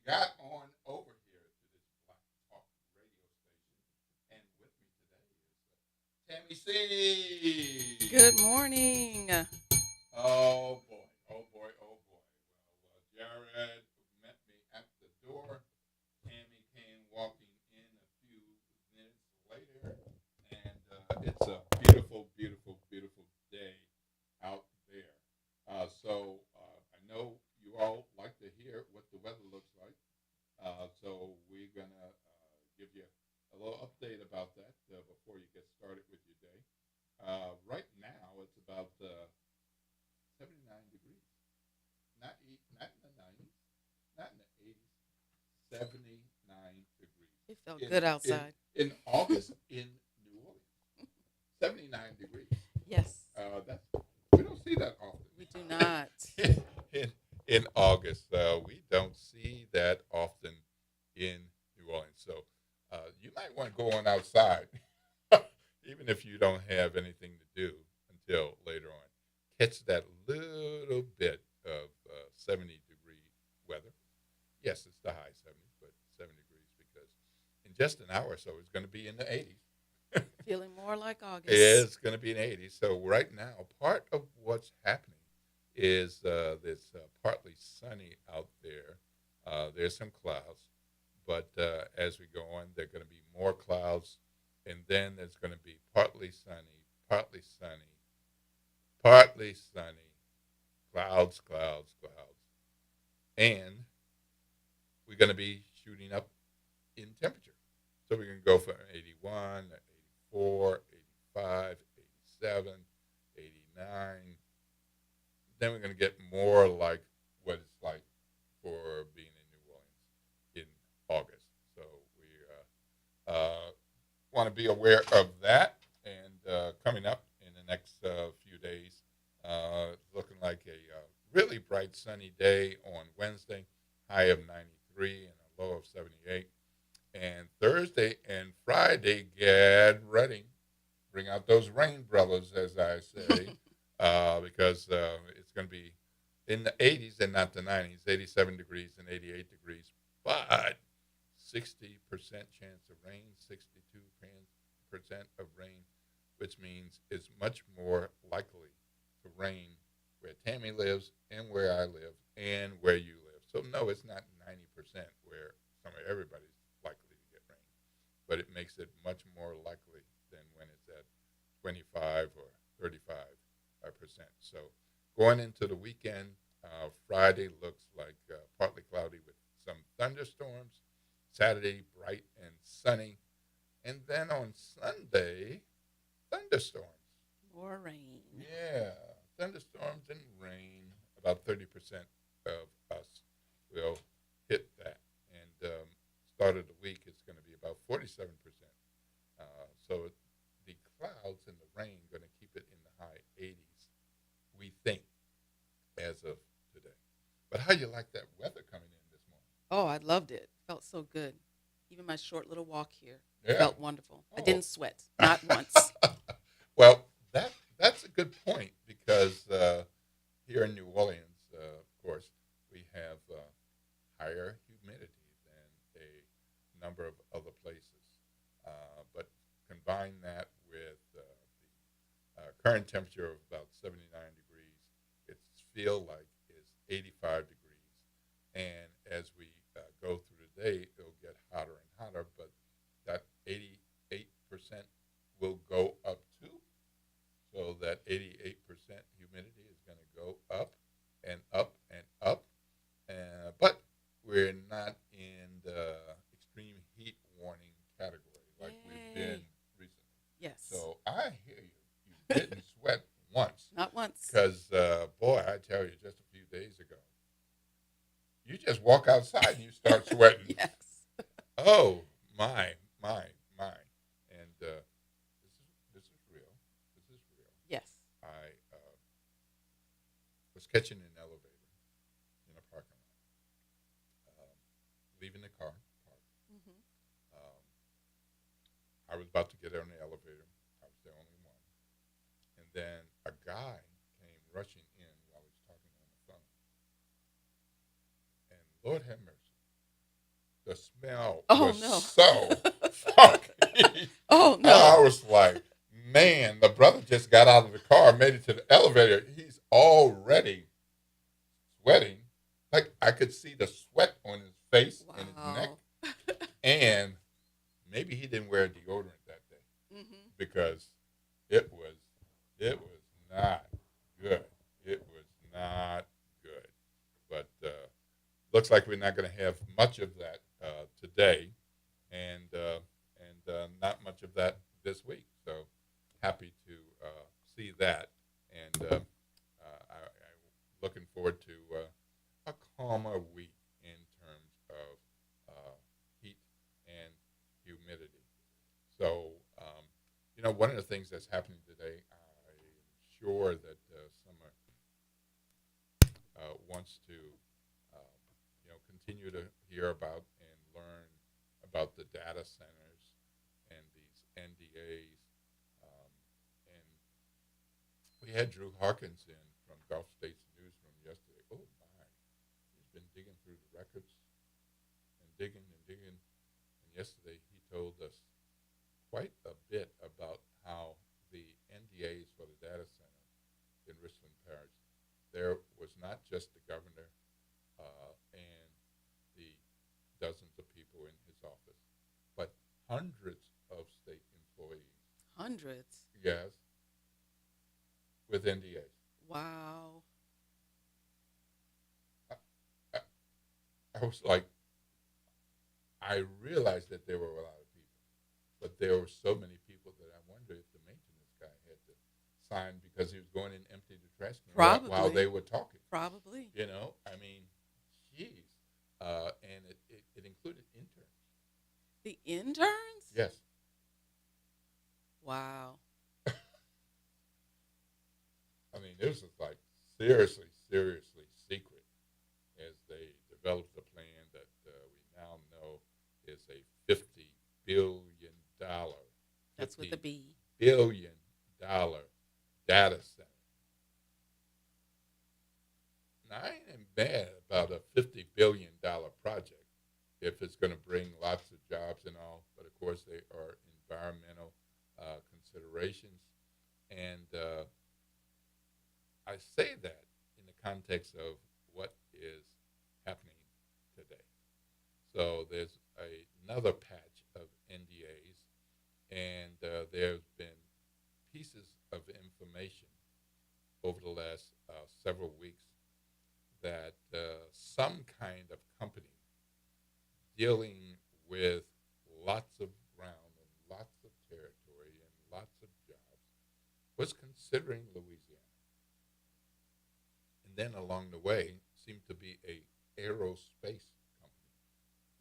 got on over here to this Black Talk radio station, and with me today is Tammy Good C. morning. Oh boy, oh boy, oh boy. Well, Jared met me at the door. Tammy came walking in a few minutes later, and it's a beautiful, beautiful, beautiful day out there. I know you all like to hear what the weather looks like. So we're gonna give you a little update about that before you get started with your day. Right now, it's about 79 degrees. Not in the 90s, not in the 80s. 79 degrees It felt in good in outside. in August in New Orleans. 79 degrees. Yes, That's we don't see that we do often. not. in in August, we don't see that often in New Orleans. So you might want to go on outside, even if you don't have anything to do until later on. Catch that little bit of 70-degree weather. Yes, it's the high 70s, but 7 degrees because in just an hour or so, it's going to be in the 80s. Feeling more like August. It's going to be in the 80s. So right now, part of what's happening is this partly sunny out there. There's some clouds, but as we go on, there are going to be more clouds, and then there's going to be partly sunny, partly sunny, partly sunny, clouds, clouds, clouds, and we're going to be shooting up in temperature. So we can go from 81, 84, 85, 87, 89. Then we're going to get more like what it's like for being in New Orleans in August. So we want to be aware of that. And coming up in the next few days, looking like a really bright sunny day on Wednesday, high of 93 and a low of 78. And Thursday and Friday, get ready. Bring out those rain umbrellas, as I say, because it's going to be in the 80s and not the 90s, 87 degrees and 88 degrees, but 60% chance of rain, 62% of rain, which means it's much more likely to rain where Tammy lives and where I live and where you live. So, no, it's not 90% where everybody's likely to get rain, but it makes it much more likely than when it's at 25 or 35%. So going into the weekend, Friday looks like partly cloudy with some thunderstorms. Saturday, bright and sunny. And then on Sunday, thunderstorms. More rain. Yeah, thunderstorms and rain. About 30% of us will hit that. And start of the week, it's going to be about 47%. So the clouds and the rain going to keep it in the high 80s, we think, as of today. But how you like that weather coming in this Oh, I loved it. Felt so good. Even my short little walk here morning? felt wonderful. I Yeah. didn't sweat, not once. Well, that's a good point because here in New Orleans, of course, we have higher humidity than a number of other places. But combine that with the current temperature of about 79 degrees, it feel like it's 85 degrees. And as we go through the day, it'll get hotter and hotter, but that 88% will go up too. So that 88% humidity is going to go up and up and up. But we're not in the extreme heat warning category like we've been Yay. recently. Yes. So I hear you. You didn't sweat once Not once. because, boy, I tell you, just a few days ago, you just walk outside and you start sweating. Yes. Oh, my, my, my. And this is real. This is real. Yes. I was catching an elevator in a parking lot, leaving the car parked. Hmm. Um, I was about to get on the elevator. I was the only one. And then a guy came rushing in while he was talking on the phone. And Lord have mercy. Man, Oh was no. so funky. Oh no. I was like, man, the brother just got out of the car, made it to the elevator. He's already sweating. Like I could see the sweat on his face and his neck. Wow. And maybe he didn't wear deodorant that day Mhm. because it was not good. It was not good. But looks like we're not going to have much of that today, and not much of that this week. So happy to see that, and I'm looking forward to a calmer week in terms of heat and humidity. So, one of the things that's happening today, I'm sure that Summer wants to, continue to hear about and learn about the data centers and these NDAs. Um, and we had Drew Harkins in from Gulf States Newsroom yesterday. Oh my, he's been digging through the records and digging and digging. And yesterday he told us quite a bit about how the NDAs for the data center in Richland Parish, there was not just the governor and the dozens of people in his office, but hundreds of state employees, Hundreds. yes, with NDAs. Wow. I, I, I was like, I realized that there were a lot of people, but there were so many people that I wonder if the maintenance guy had to sign because he was going in empty the trash can while they Probably. were talking. Probably. I mean, geez. And it included interns. The interns? Yes. Wow. I mean, this is like seriously, seriously secret as they developed a plan that we now know is a $50 billion, That's with a $50 B. billion data center. Now, I ain't mad about a $50 billion project if it's going to bring lots of jobs and all, but of course they are environmental considerations. And I say that in the context of what is happening today. So there's another patch of NDAs, and there's been pieces of information over the last several weeks that some kind of company dealing with lots of ground and lots of territory and lots of jobs was considering Louisiana. And then along the way seemed to be a aerospace company.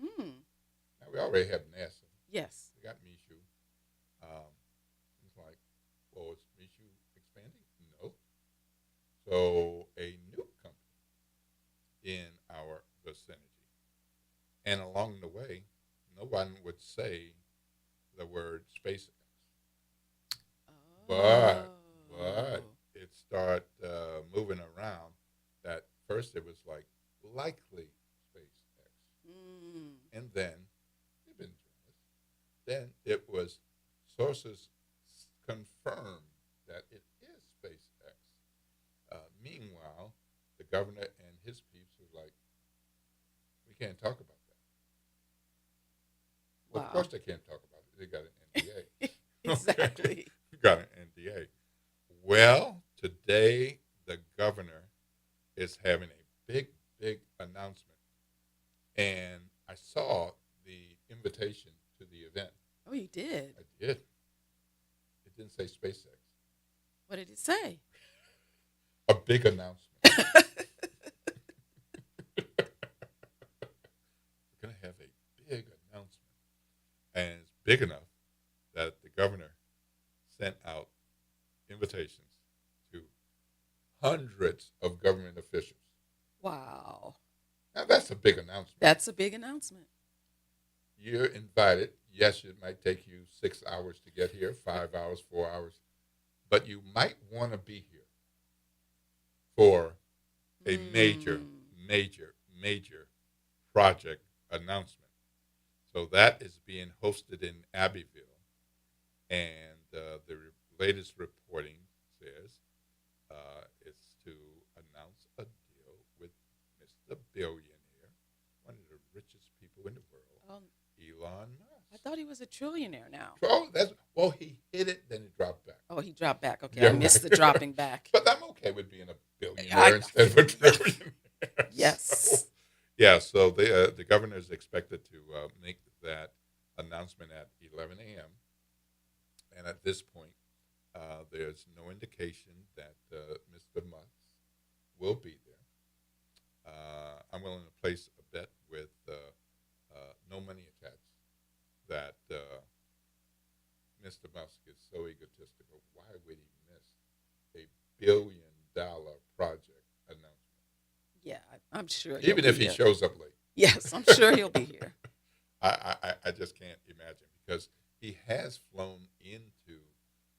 Hmm. Now we already have NASA. Yes. We got Michoud. It's like, well, is Michoud expanding? No. So a new company in our vicinity. And along the way, no one would say the word SpaceX. But Oh. it started moving around that first it was like likely SpaceX. Mm. And then, they've been journalists, then it was sources confirmed that it is SpaceX. Meanwhile, the governor and his peeps were like, we can't talk about that. Of Wow. course they can't talk about it. They got an NDA. Okay? Exactly. Got an NDA. Well, today the governor is having a big, big announcement. And I saw the invitation to the event. Oh, you did. I did. It didn't say SpaceX. What did it say? A big announcement. We're going to have a big announcement. And it's big enough that the governor sent out invitations to hundreds of government officials. Wow. Now, that's a big announcement. That's a big announcement. You're invited. Yes, it might take you 6 hours to get here, 5 hours, 4 hours, but you might want to be here for a major, Mm. major, major project announcement. So that is being hosted in Abbeville, and the latest reporting says it's to announce a deal with Mr. Billionaire, one of the richest people in the world, Um, Elon I Musk. thought he was a trillionaire now. Oh, that's well, he hit it, then it dropped back. Oh, he dropped back. Okay, I Yeah, missed the right. dropping back. But I'm okay with being a I, billionaire instead of a trillionaire. So, yes. yeah, so the governor is expected to make that announcement at 11 a.m. And at this point, there's no indication that Mr. Musk will be there. I'm willing to place a bet with no money attached that Mr. Musk is so egotistical. Why would he miss $1 billion project announcement? Yeah, I'm sure he'll Even be if he here. shows up late. Yes, I'm sure he'll be here. I just can't imagine because he has flown into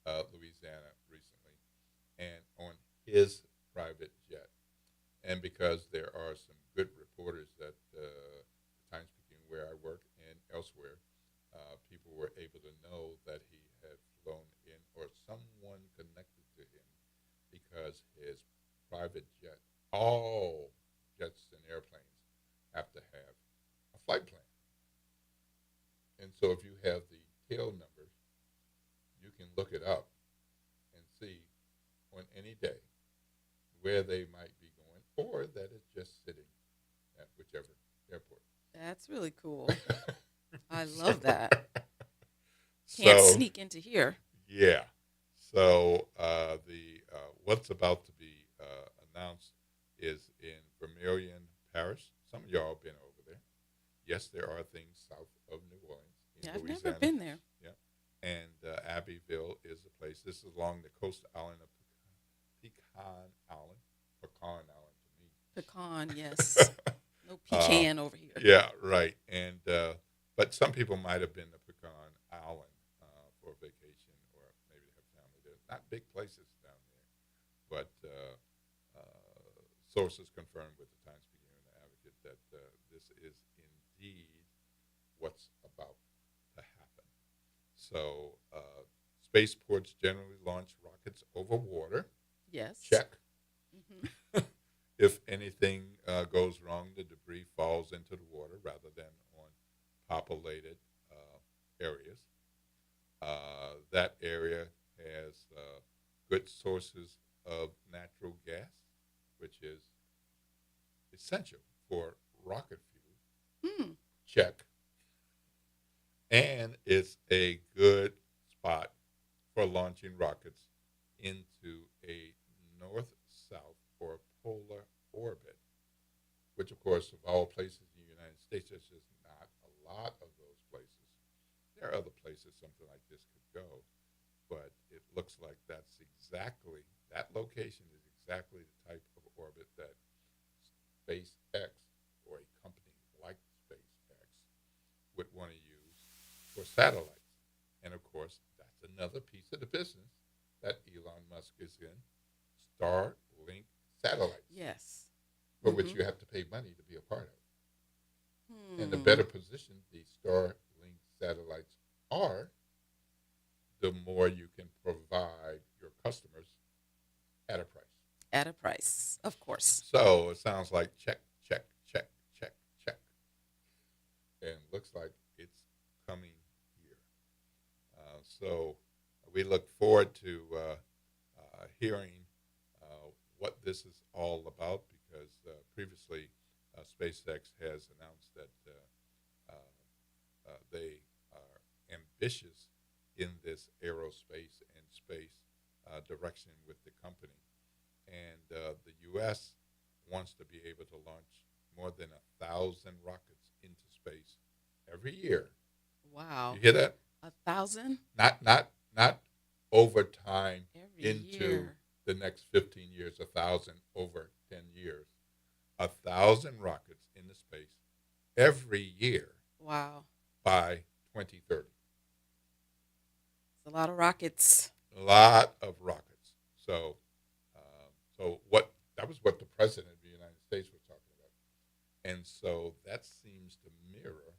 Louisiana recently and on his private jet. And because there are some good reporters at the Times Picayune where I work and elsewhere, people were able to know that he had flown in or someone connected to him because his private jet, all jets and airplanes have to have a flight plan. And so if you have the tail numbers, you can look it up and see on any day where they might be going or that it's just sitting at whichever airport. That's really cool. I So, love that. Can't so sneak into here. yeah. So the what's about to be announced is in Vermilion Parish. Some of y'all have been over there. Yes, there are things south of New Orleans in Yeah, I've Louisiana. never been there. Yeah, and Abbeville is the place. This is along the coast island of Pecan Island. Pecan Island to me. Pecan, yes. No pecan over here. Yeah, right. And but some people might have been to Pecan Island for a vacation, or maybe they have family there. Not big places down there, but sources confirmed with the Times Picayune Advocate that this is indeed what's about to happen. So spaceports generally launch rockets over water. Yes. Check. Hmm. If anything goes wrong, the debris falls into the water rather than on populated areas. That area has good sources of natural gas, which is essential for rocket fuel. Hmm. Check. And it's a good spot for launching rockets into a north-south or polar orbit, which, of course, of all places in the United States, there's just not a lot of those places. There are other places something like this could go, but it looks like that location is exactly the type of orbit that SpaceX or a company like SpaceX would want to use for satellites. And of course, that's another piece of the business that Elon Musk is in, Starlink satellites, Yes. for which Mhm. you have to pay money to be a part of. And the Hmm. better positioned the Starlink satellites are, the more you can provide your customers at a price. At a price, of course. So it sounds like check, check, check, check, check. And looks like it's coming here. So we look forward to hearing what this is all about because previously SpaceX has announced that they are ambitious in this aerospace and space direction with the company. And the U.S. wants to be able to launch more than 1,000 rockets into space every year. Wow. You hear that? 1,000 Not over time every into year. the next 15 years, 1,000 over 10 years. 1,000 rockets into space every year Wow. by 2030. It's a lot of rockets. A lot of rockets. So, so what that was what the president of the United States was talking about, and so that seems to mirror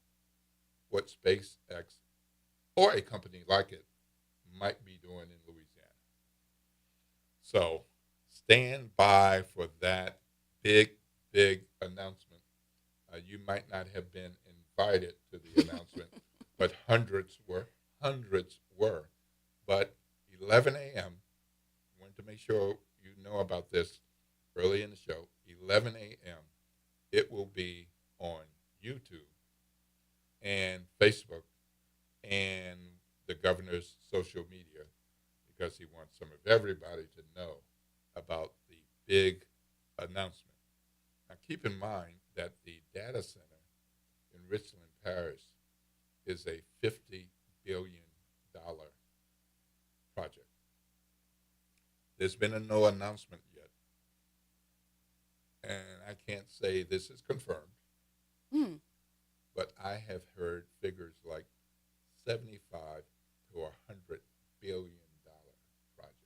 what SpaceX or a company like it might be doing in Louisiana. So stand by for that big, big announcement. You might not have been invited to the announcement, but hundreds were. Hundreds were. But 11 a.m., I wanted to make sure you know about this early in the show. 11 a.m., it will be on YouTube and Facebook and the governor's social media because he wants some of everybody to know about the big announcement. Now, keep in mind that the data center in Richland Parish is a $50 billion project. There's been no announcement yet, and I can't say this is confirmed, Hmm. but I have heard figures like 75 to $100 billion project.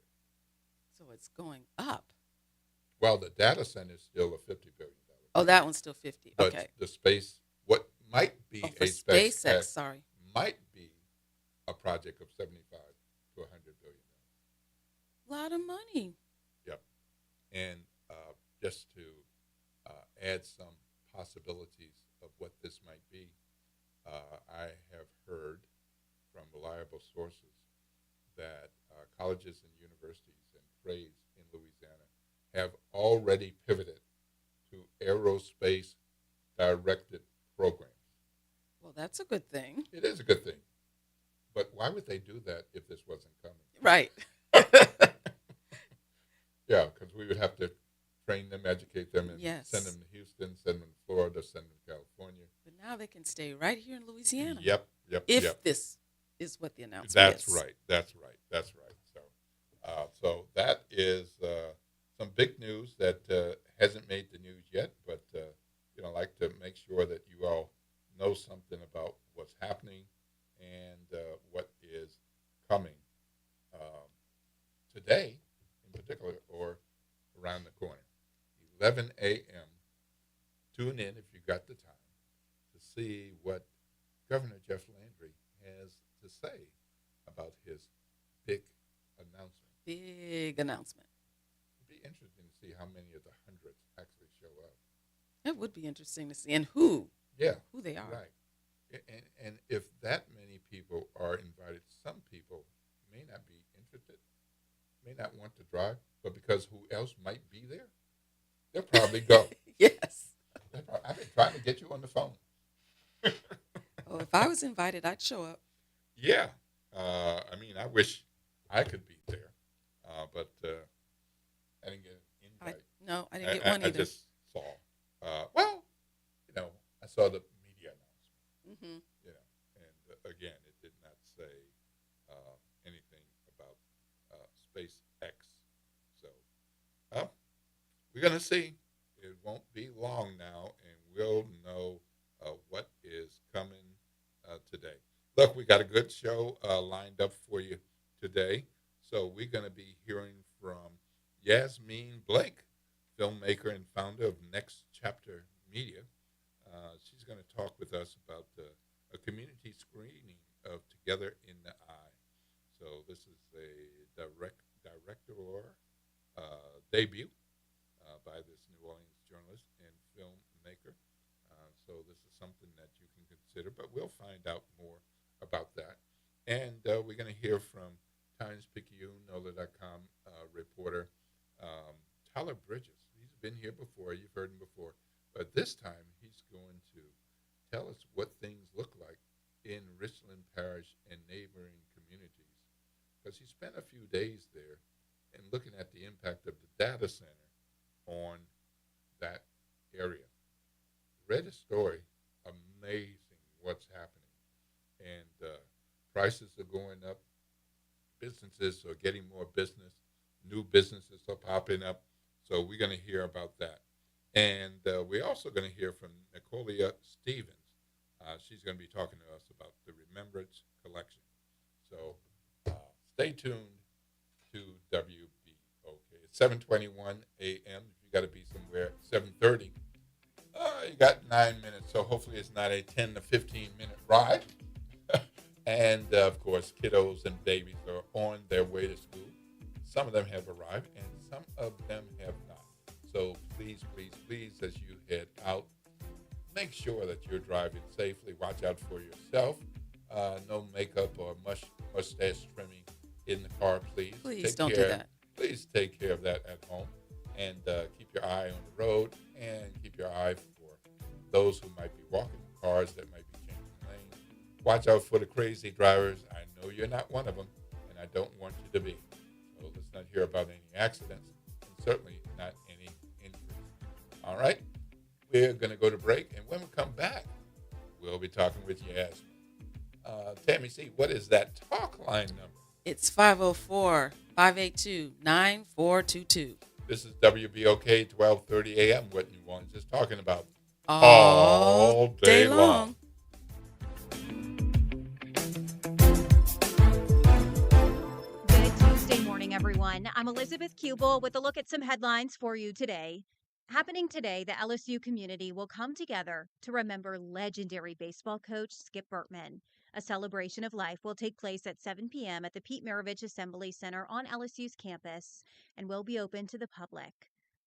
So it's going up. Well, the data center is still a $50 billion Oh, that one's still 50. but Okay. the space, what might be Oh, for a SpaceX, SpaceX, sorry. might be a project of 75 to $100 billion. A lot of money. Yep. And just to add some possibilities of what this might be, I have heard from reliable sources that colleges and universities and trades in Louisiana have already pivoted to aerospace directed programs. Well, that's a good thing. It is a good thing. But why would they do that if this wasn't coming? Right. Yeah, because we would have to train them, educate them, and Yes. send them to Houston, send them to Florida, send them to California. But now they can stay right here in Louisiana. Yep. If this is what the announcement That's is. right. That's right. So that is some big news that hasn't made the news yet, but I like to make sure that you all know something about what's happening and what is coming today, in particular, or around the corner. 11 a.m. Tune in if you got the time to see what Governor Jeff Landry has to say about his big announcement. Big announcement. It'd be interesting to see how many of the hundreds actually show up. It would be interesting to see. And who Yeah, they are. right. And if that many people are invited, some people may not be interested, may not want to drive, but because who else might be there, they'll probably go. Yes. I've been trying to get you on the phone. Oh, if I was invited, I'd show up. Yeah. I wish I could be there, but I didn't get an invite. No, I didn't get one I either. just saw. I saw the media announcement, Hmm. and again, it did not say anything about SpaceX. So we're going to see. It won't be long now, and we'll know what is coming today. Look, we got a good show lined up for you today. So we're going to be hearing from Yasmin Blake, filmmaker and founder of Next Chapter Media. She's going to talk with us about a community screening of Together in the Eye. So this is a director debut by this New Orleans journalist and filmmaker. So this is something that you can consider, but we'll find out more about that. And we're going to hear from Times-Picayune, NOLA.com reporter Tyler Bridges. He's been here before. You've heard him before. But this time he's going to tell us what things look like in Richland Parish and neighboring communities. Because he spent a few days there and looking at the impact of the data center on that area. Read his story. Amazing what's happening. And prices are going up. Businesses are getting more business. New businesses are popping up. So we're going to hear about that. And we're also going to hear from Nicolia Stevens. She's going to be talking to us about the Remembrance Collection. So stay tuned to WBOK. It's 7:21 a.m. If you got to be somewhere, 7:30. only got 9 minutes, so hopefully it's not a 10 to 15-minute ride. And, of course, kiddos and babies are on their way to school. Some of them have arrived, and some of them have not. So please, please, please, as you head out, make sure that you're driving safely. Watch out for yourself. No makeup or mustache trimming in the car, please. Please don't do that. Please take care of that at home. And keep your eye on the road, and keep your eye for those who might be walking, cars that might be changing lanes. Watch out for the crazy drivers. I know you're not one of them, and I don't want you to be. So let's not hear about any accidents, and certainly not any injuries. All right? We're going to go to break, and when we come back, we'll be talking with Yasmin. Tammy C., what is that talk line number? It's 504-582-9422. This is WBOK 1230 AM, what New Orleans is talking about All day long. Good Tuesday morning, everyone. I'm Elizabeth Kubel with a look at some headlines for you today. Happening today, the LSU community will come together to remember legendary baseball coach Skip Bertman. A celebration of life will take place at 7 p.m. at the Pete Maravich Assembly Center on LSU's campus and will be open to the public.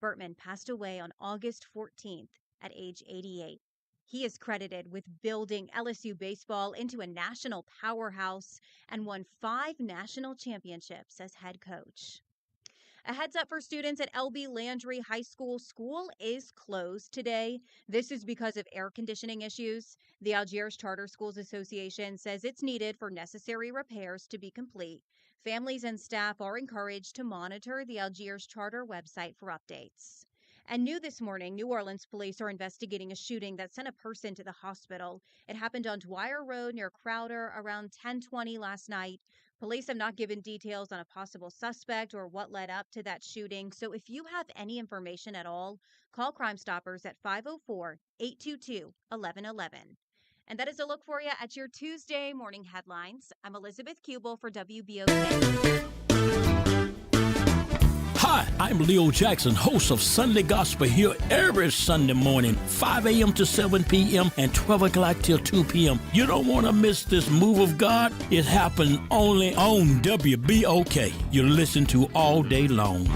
Bertman passed away on August 14th at age 88. He is credited with building LSU baseball into a national powerhouse and won 5 national championships as head coach. A heads up for students at LB Landry High School. School is closed today. This is because of air conditioning issues. The Algiers Charter Schools Association says it's needed for necessary repairs to be complete. Families and staff are encouraged to monitor the Algiers Charter website for updates. And new this morning, New Orleans police are investigating a shooting that sent a person to the hospital. It happened on Dwyer Road near Crowder around 10:20 last night. Police have not given details on a possible suspect or what led up to that shooting. So if you have any information at all, call Crime Stoppers at 504-822-1111. And that is a look for you at your Tuesday morning headlines. I'm Elizabeth Kubel for WBOK. Hi, I'm Leo Jackson, host of Sunday Gospel here every Sunday morning, 5 a.m. to 7 p.m. and 12 o'clock till 2 p.m. You don't want to miss this move of God. It happens only on WBOK. You listen to all day long.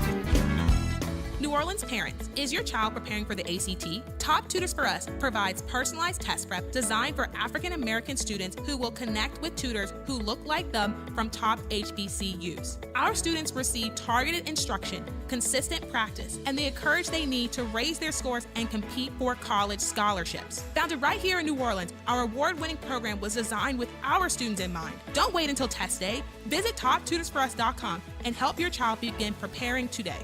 New Orleans parents, is your child preparing for the ACT? Top Tutors for Us provides personalized test prep designed for African American students who will connect with tutors who look like them from top HBCUs. Our students receive targeted instruction, consistent practice, and the courage they need to raise their scores and compete for college scholarships. Founded right here in New Orleans, our award-winning program was designed with our students in mind. Don't wait until test day. Visit TopTutorsForUs.com and help your child begin preparing today.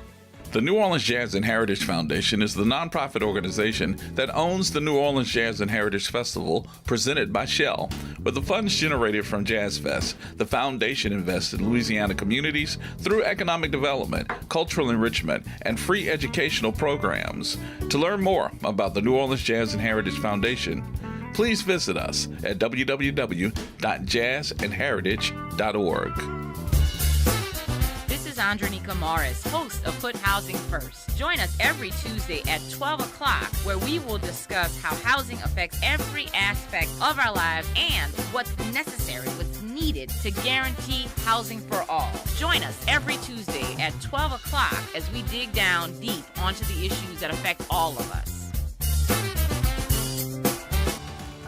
The New Orleans Jazz and Heritage Foundation is the nonprofit organization that owns the New Orleans Jazz and Heritage Festival presented by Shell. With the funds generated from Jazz Fest, the foundation invests in Louisiana communities through economic development, cultural enrichment, and free educational programs. To learn more about the New Orleans Jazz and Heritage Foundation, please visit us at www.jazzandheritage.org. Andronica Morris, host of Put Housing First. Join us every Tuesday at 12 o'clock, where we will discuss how housing affects every aspect of our lives and what's necessary, what's needed to guarantee housing for all. Join us every Tuesday at 12 o'clock as we dig down deep onto the issues that affect all of us.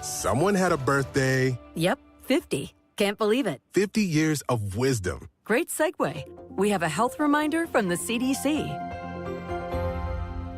Someone had a birthday. Yep, 50. Can't believe it. 50 years of wisdom. Great segue. We have a health reminder from the CDC.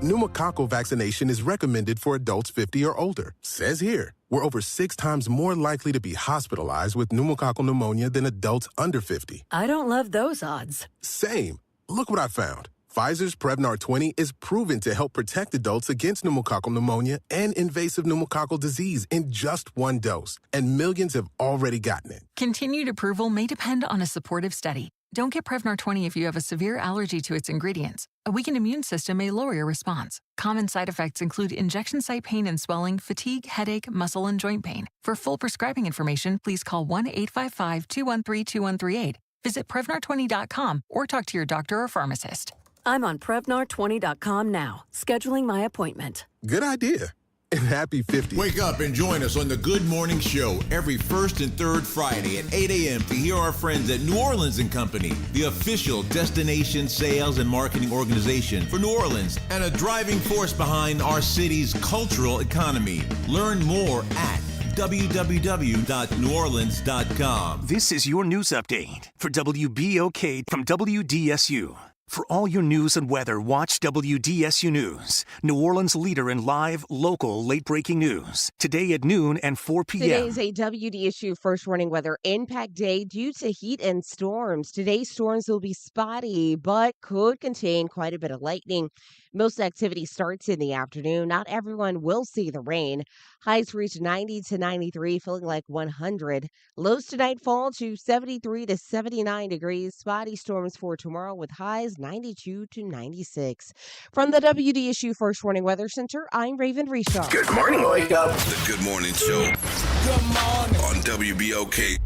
Pneumococcal vaccination is recommended for adults 50 or older. Says here, we're over 6 times more likely to be hospitalized with pneumococcal pneumonia than adults under 50. I don't love those odds. Same. Look what I found. Pfizer's Prevnar 20 is proven to help protect adults against pneumococcal pneumonia and invasive pneumococcal disease in just 1 dose, and millions have already gotten it. Continued approval may depend on a supportive study. Don't get Prevnar 20 if you have a severe allergy to its ingredients. A weakened immune system may lower your response. Common side effects include injection site pain and swelling, fatigue, headache, muscle, and joint pain. For full prescribing information, please call 1-855-213-2138. Visit Prevnar20.com or talk to your doctor or pharmacist. I'm on Prevnar20.com now, scheduling my appointment. Good idea. and happy 50th. Wake up and join us on the Good Morning Show every first and third Friday at 8 a.m. to hear our friends at New Orleans & Company, the official destination sales and marketing organization for New Orleans and a driving force behind our city's cultural economy. Learn more at www.neworleans.com. This is your news update for WBOK from WDSU. For all your news and weather, watch WDSU News, New Orleans' leader in live, local, late-breaking news. Today at noon and 4 p.m. Today is a WDSU first warning weather impact day due to heat and storms. Today's storms will be spotty, but could contain quite a bit of lightning. Most activity starts in the afternoon. Not everyone will see the rain. Highs reach 90 to 93, feeling like 100. Lows tonight fall to 73 to 79 degrees. Spotty storms for tomorrow with highs 92 to 96. From the WDSU First Warning Weather Center, I'm Raven Reshaw. Good morning, wake up. The Good Morning Show. Good morning. On WBOK.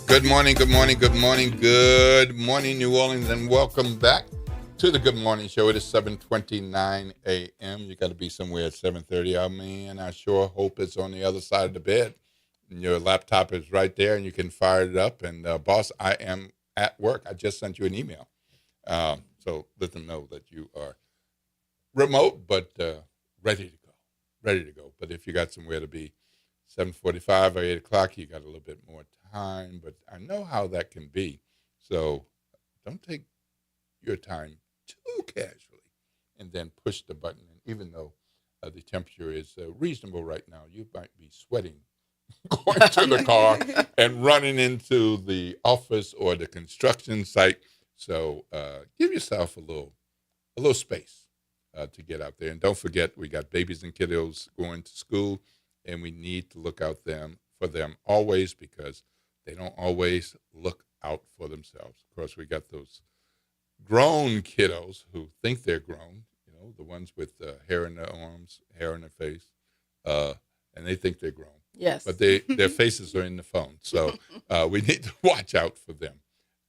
Good morning, good morning, good morning, good morning, New Orleans, and welcome back to the Good Morning Show. It is 7:29 a.m. You got to be somewhere at 7:30. I mean, I sure hope it's on the other side of the bed. And your laptop is right there, and you can fire it up. And, boss, I am at work. I just sent you an email. So let them know that you are remote, but ready to go. Ready to go. But if you got somewhere to be 7:45 or 8 o'clock, you got a little bit more time, but I know how that can be. So don't take your time too casually and then push the button. And even though the temperature is reasonable right now, you might be sweating going to the car and running into the office or the construction site. So give yourself a little space to get out there. And don't forget, we got babies and kiddos going to school, and we need to look out for them always, because they don't always look out for themselves. Of course, we got those grown kiddos who think they're grown, the ones with hair in their arms, hair in their face, and they think they're grown. Yes. But their faces are in the phone. So we need to watch out for them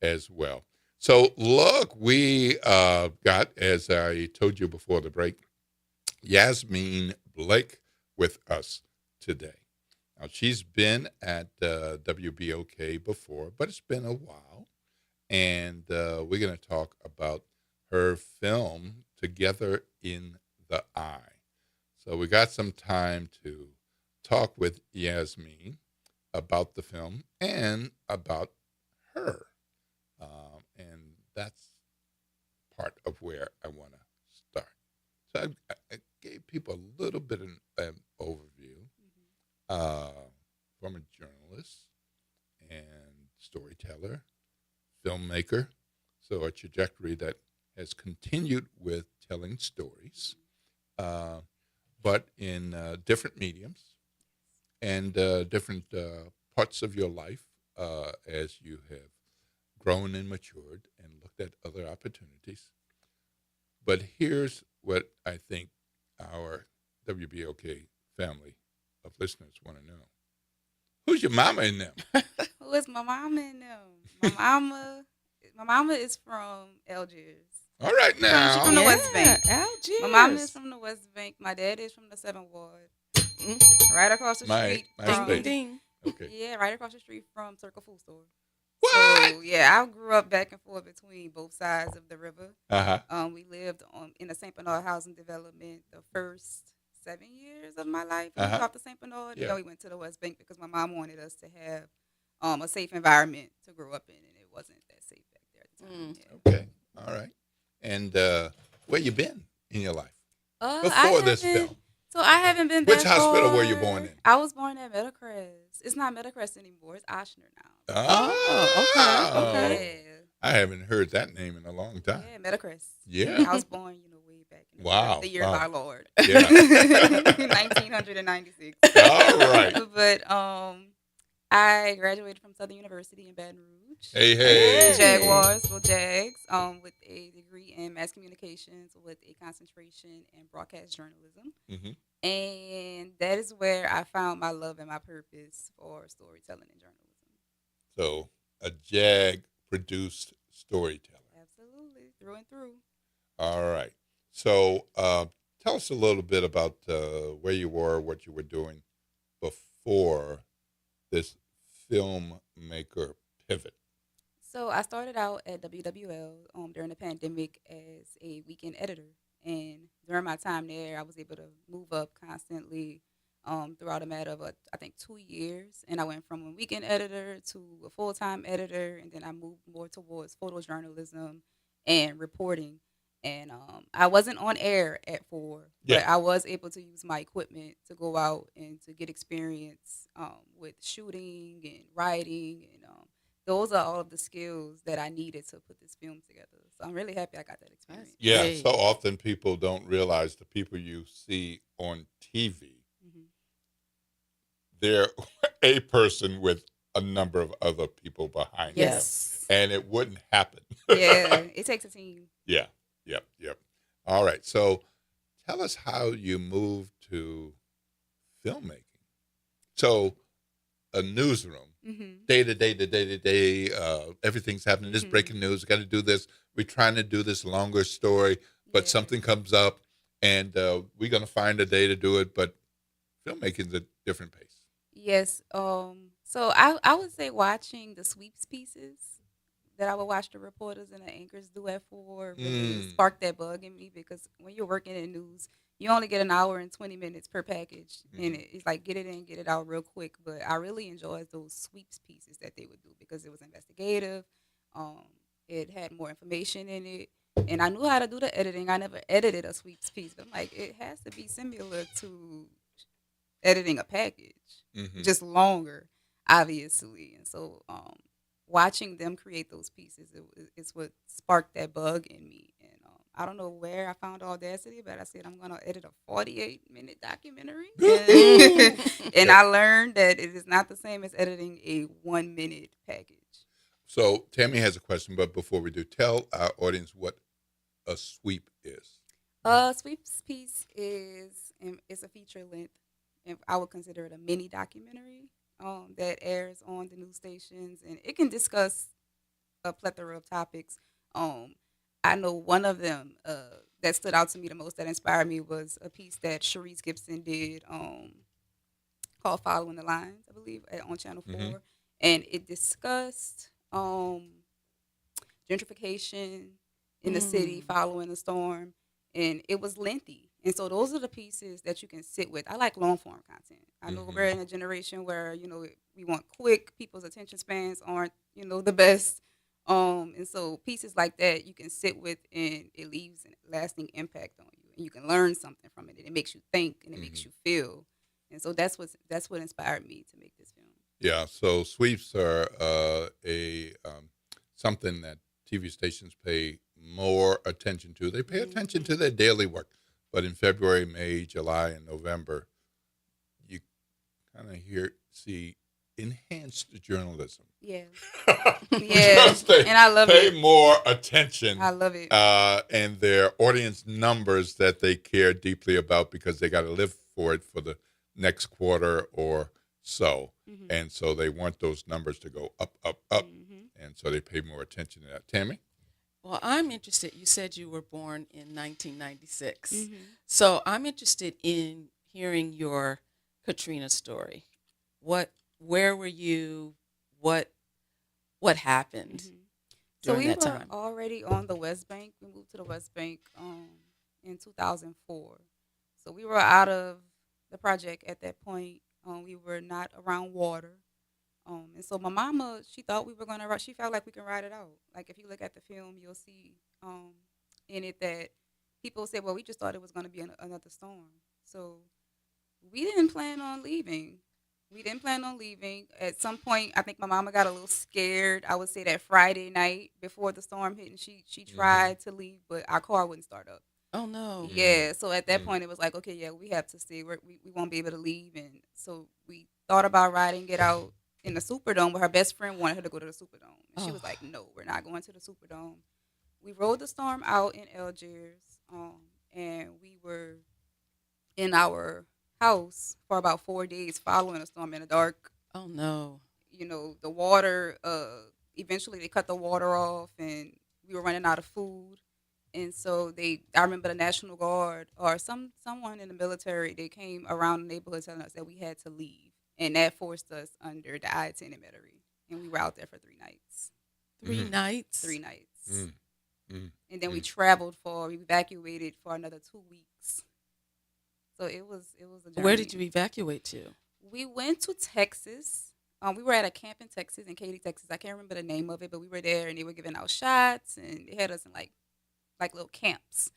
as well. So, look, we got, as I told you before the break, Yasmin Blake with us today. Now, she's been at WBOK before, but it's been a while. And we're going to talk about her film, Together in the Eye. So we got some time to talk with Yasmin about the film and about her. And that's part of where I want to start. So I gave people a little bit of an overview from a journalist and storyteller, filmmaker. So a trajectory that has continued with telling stories, but in different mediums and different parts of your life as you have grown and matured and looked at other opportunities. But here's what I think our WBOK family of listeners want to know. Who's your mama in them? Who is my mama in them? My mama is from Algiers. All right now. She's from the West Bank. Algiers. My mama is from the West Bank. My dad is from the 7th Ward. Right across the street. My space. Ding. Okay. Yeah, right across the street from Circle Food Store. What? So, yeah, I grew up back and forth between both sides of the river. We lived in the St. Bernard housing development the first 7 years of my life. We moved off to St. Bernard. Yeah. Then we went to the West Bank because my mom wanted us to have a safe environment to grow up in, and it wasn't that safe back there at the time. Yeah. Okay. All right. And where you been in your life I before this haven't- film? So I haven't been Which that hospital were you far. born in? I was born at Metacrest. It's not Metacrest anymore. It's Ochsner now. Oh, okay. Yeah. I haven't heard that name in a long time. Yeah, Metacrest. Yeah. I was born, way back in Wow. the year Wow. of our Lord. Yeah. 1996. All right. But I graduated from Southern University in Baton Rouge. Hey. Jaguars, go Jags, with a degree in mass communications with a concentration in broadcast journalism. Mhm. And that is where I found my love and my purpose for storytelling and journalism. So a JAG produced storyteller. Absolutely, through and through. All right. So tell us a little bit about where you were, what you were doing before this filmmaker pivot. So I started out at WWL during the pandemic as a weekend editor. And during my time there, I was able to move up constantly throughout a matter of, I think, 2 years. And I went from a weekend editor to a full-time editor. And then I moved more towards photojournalism and reporting. And I wasn't on air at 4, but I was able to use my equipment to go out and to get experience with shooting and writing. And those are all of the skills that I needed to put this film together. So I'm really happy I got that experience. Yeah, Hey. so often people don't realize the people you see on TV, they're a person with a number of other people behind Yes. them. And it wouldn't happen. Yeah, it takes a team. Yeah, yep. All right, so tell us how you moved to filmmaking. So a newsroom, day to day, everything's happening. This breaking news, got to do this. We're trying to do this longer story, but something comes up, and we're going to find a day to do it. But filmmaking's a different pace. Yes. So I would say watching the sweeps pieces that I would watch the reporters and the anchors do at 4 really sparked that bug in me, because when you're working in news, you only get an hour and 20 minutes per package, and it's like get it in, get it out real quick. But I really enjoyed those sweeps pieces that they would do because it was investigative. It had more information in it, and I knew how to do the editing. I never edited a sweeps piece, but I'm like, it has to be similar to editing a package, just longer, obviously. And so watching them create those pieces is what sparked that bug in me. And I don't know where I found audacity, but I said I'm going to edit a 48-minute documentary. And I learned that it is not the same as editing a 1-minute package. So Tammy has a question, but before we do, tell our audience what a sweep is. Sweeps piece is a feature length, and I would consider it a mini documentary that airs on the news stations, and it can discuss a plethora of topics. I know one of them that stood out to me the most, that inspired me, was a piece that Sharice Gibson did called "Following the Lines," I believe, on Channel 4, and it discussed gentrification in the city following the storm, and it was lengthy. And so those are the pieces that you can sit with. I like long form content. I know we're in a generation where, we want quick, people's attention spans aren't, the best. And so pieces like that you can sit with, and it leaves a lasting impact on you. And you can learn something from it, and it makes you think, and it makes you feel. And so that's what inspired me to make this film. Yeah, so sweeps are something that TV stations pay more attention to. They pay attention to their daily work, but in February, May, July, and November, you kind of see enhanced journalism. Yeah, yeah, and I love pay it. More attention. I love it. And their audience numbers that they care deeply about, because they got to live for it for the next quarter or so. And so they want those numbers to go up. And so they pay more attention to that. Tammy? Well, I'm interested. You said you were born in 1996. So I'm interested in hearing your Katrina story. Where were you? What happened So during we that were time? already on the West Bank. We moved to the West Bank in 2004. So we were out of the project at that point. We were not around water. And so my mama, she thought we were going to, she felt like we can ride it out. Like if you look at the film, you'll see in it that people said, well, we just thought it was going to be another storm. So we didn't plan on leaving. At some point, I think my mama got a little scared. I would say that Friday night before the storm hit, and she tried to leave, but our car wouldn't start up. Oh no. Yeah, so at that point, it was like, okay, yeah, we have to stay. We won't be able to leave, and so we thought about riding it out in the Superdome, but her best friend wanted her to go to the Superdome. And she was like, no, we're not going to the Superdome. We rode the storm out in Algiers, and we were in our house for about 4 days following the storm in the dark. Oh no. You know, the water, eventually they cut the water off, and we were running out of food. And so I remember the National Guard or someone in the military, they came around the neighborhood telling us that we had to leave. And that forced us under the itinerary. And we were out there for 3 nights. 3 nights? 3 nights. And then we evacuated for another 2 weeks. So it was a journey. Where did you evacuate to? We went to Texas. We were at a camp in Texas, in Katy, Texas. I can't remember the name of it, but we were there, and they were giving out shots, and they had us in like little camps.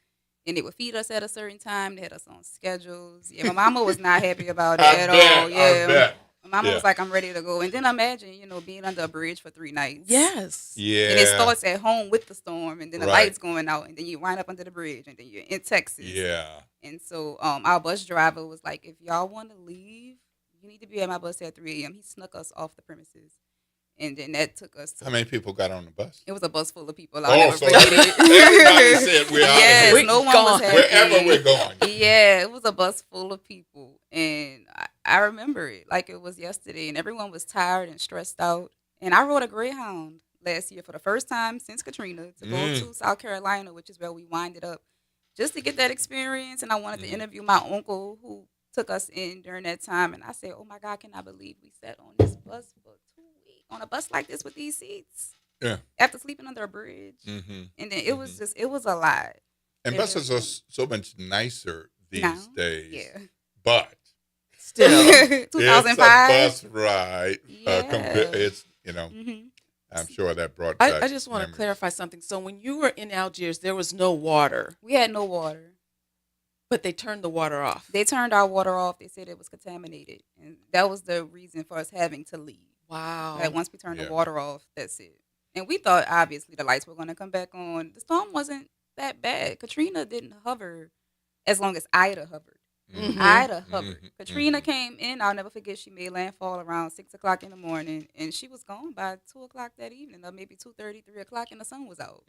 And they would feed us at a certain time. They had us on schedules. Yeah, my mama was not happy about it at all. Yeah, my mama was like, "I'm ready to go." And then imagine, being under a bridge for 3 nights. Yes. Yeah. And it starts at home with the storm, and then the lights going out, and then you wind up under the bridge, and then you're in Texas. Yeah. And so our bus driver was like, "If y'all want to leave, you need to be at my bus at 3 a.m." He snuck us off the premises. And then that took us to... How many people got on the bus? It was a bus full of people. So everybody said, we're out yes, of here. No one was happy. Wherever we're going. Yeah, it was a bus full of people. And I remember it like it was yesterday. And everyone was tired and stressed out. And I rode a Greyhound last year for the first time since Katrina to go to South Carolina, which is where we winded up, just to get that experience. And I wanted to interview my uncle who took us in during that time. And I said, oh, my God, can I believe we sat on this bus for 2 weeks, on a bus like this with these seats? Yeah. After sleeping under a bridge. And then it was it was a lot. And buses are so much nicer these days. Yeah. But still, 2005. It's a bus ride. Yeah. I'm sure that brought back I just want to clarify something. So when you were in Algiers, there was no water. We had no water. But they turned the water off. They turned our water off. They said it was contaminated. And that was the reason for us having to leave. Wow. Like once we turned the water off, that's it. And we thought, obviously, the lights were going to come back on. The storm wasn't that bad. Katrina didn't hover as long as Ida hovered. Ida hovered. Katrina came in. I'll never forget. She made landfall around 6 o'clock in the morning. And she was gone by 2 o'clock that evening, or maybe 2:30, 3 o'clock, and the sun was out.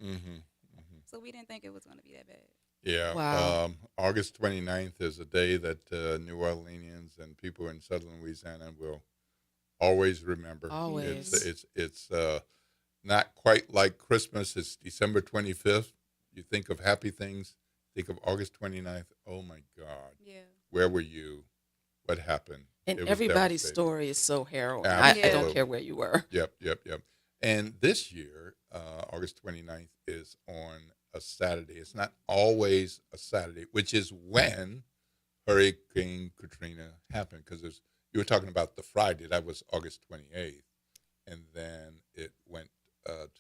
So we didn't think it was going to be that bad. Yeah. Wow. August 29th is a day that New Orleanians and people in southern Louisiana will always remember. Always. It's not quite like Christmas. It's December 25th. You think of happy things. Think of August 29th. Oh, my God. Yeah. Where were you? What happened? And It was everybody's devastating. story is so harrowing. I Absolutely. don't care where you were. Yep. And this year, August 29th is on a Saturday. It's not always a Saturday, which is when Hurricane Katrina happened. Because you were talking about the Friday. That was August 28th. And then it went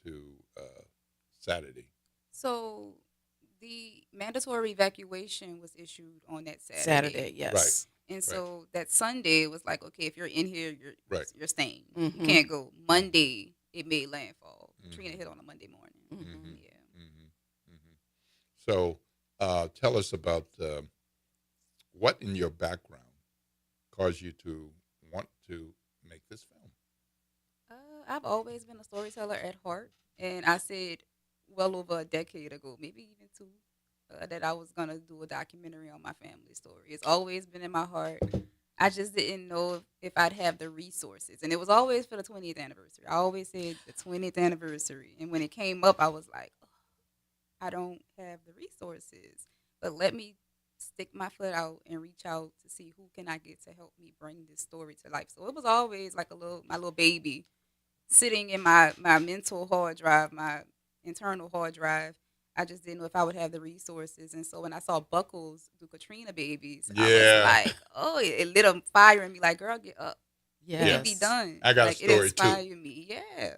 to Saturday. So the mandatory evacuation was issued on that Saturday. Saturday, yes. Right. And so that Sunday was like, okay, if you're in here, you're staying. Mhm. You can't go. Monday, it made landfall. Katrina hit on a Monday morning. Yeah. So tell us about what in your background caused you to want to make this film? I've always been a storyteller at heart. And I said well over a decade ago, maybe even 2, that I was going to do a documentary on my family story. It's always been in my heart. I just didn't know if I'd have the resources. And it was always for the 20th anniversary. I always said the 20th anniversary. And when it came up, I was like, oh, I don't have the resources. But let me stick my foot out and reach out to see who can I get to help me bring this story to life. So it was always like my little baby sitting in my mental hard drive, my internal hard drive. I just didn't know if I would have the resources. And so when I saw Buckles do Katrina Babies, I was like, oh, it lit a fire in me. Like, girl, get up. Yes. It can be done. I got like, a story it inspired too. me. Yeah.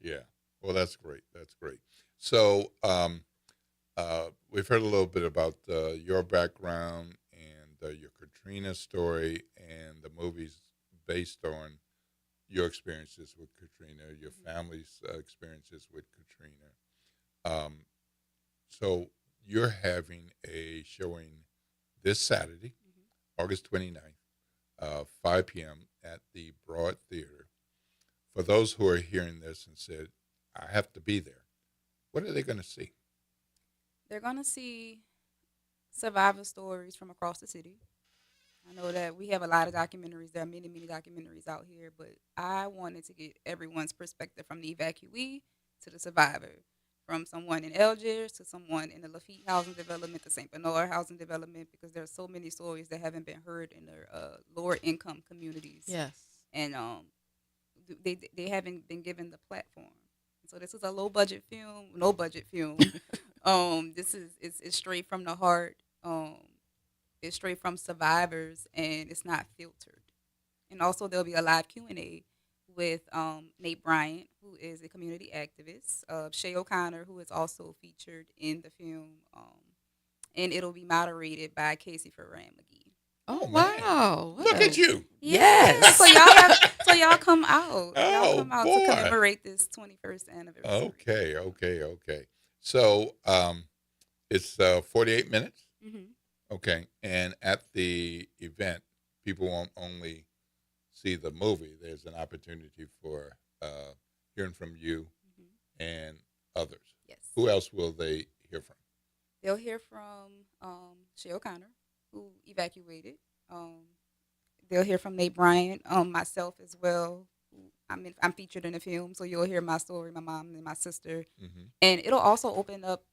Yeah. Well, that's great. That's great. So we've heard a little bit about your background and your Katrina story and the movies based on your experiences with Katrina, your family's experiences with Katrina. So you're having a showing this Saturday, August 29th, 5 p.m. at the Broad Theater. For those who are hearing this and said, I have to be there, what are they going to see? They're going to see survivor stories from across the city. I know that we have a lot of documentaries. There are many, many documentaries out here, but I wanted to get everyone's perspective, from the evacuee to the survivor, from someone in Algiers to someone in the Lafitte housing development, the St. Bernard housing development, because there are so many stories that haven't been heard in their lower income communities. Yes. And they haven't been given the platform. So this is a no budget film. This is it's straight from the heart. It's straight from survivors, and it's not filtered. And also there'll be a live Q&A with Nate Bryant, who is a community activist, Shay O'Connor, who is also featured in the film, and it'll be moderated by Casey Ferran McGee. Oh, wow! Look at you! Yes. So y'all come out. Y'all come out boy. to commemorate this 21st anniversary. Okay. So it's 48 minutes. Mm-hmm. Okay, and at the event, people won't only see the movie. There's an opportunity for hearing from you and others. Yes. Who else will they hear from? They'll hear from Shay O'Connor, who evacuated. They'll hear from Nate Bryant, myself as well. I'm featured in the film, so you'll hear my story, my mom and my sister. Mm-hmm. And it'll also open up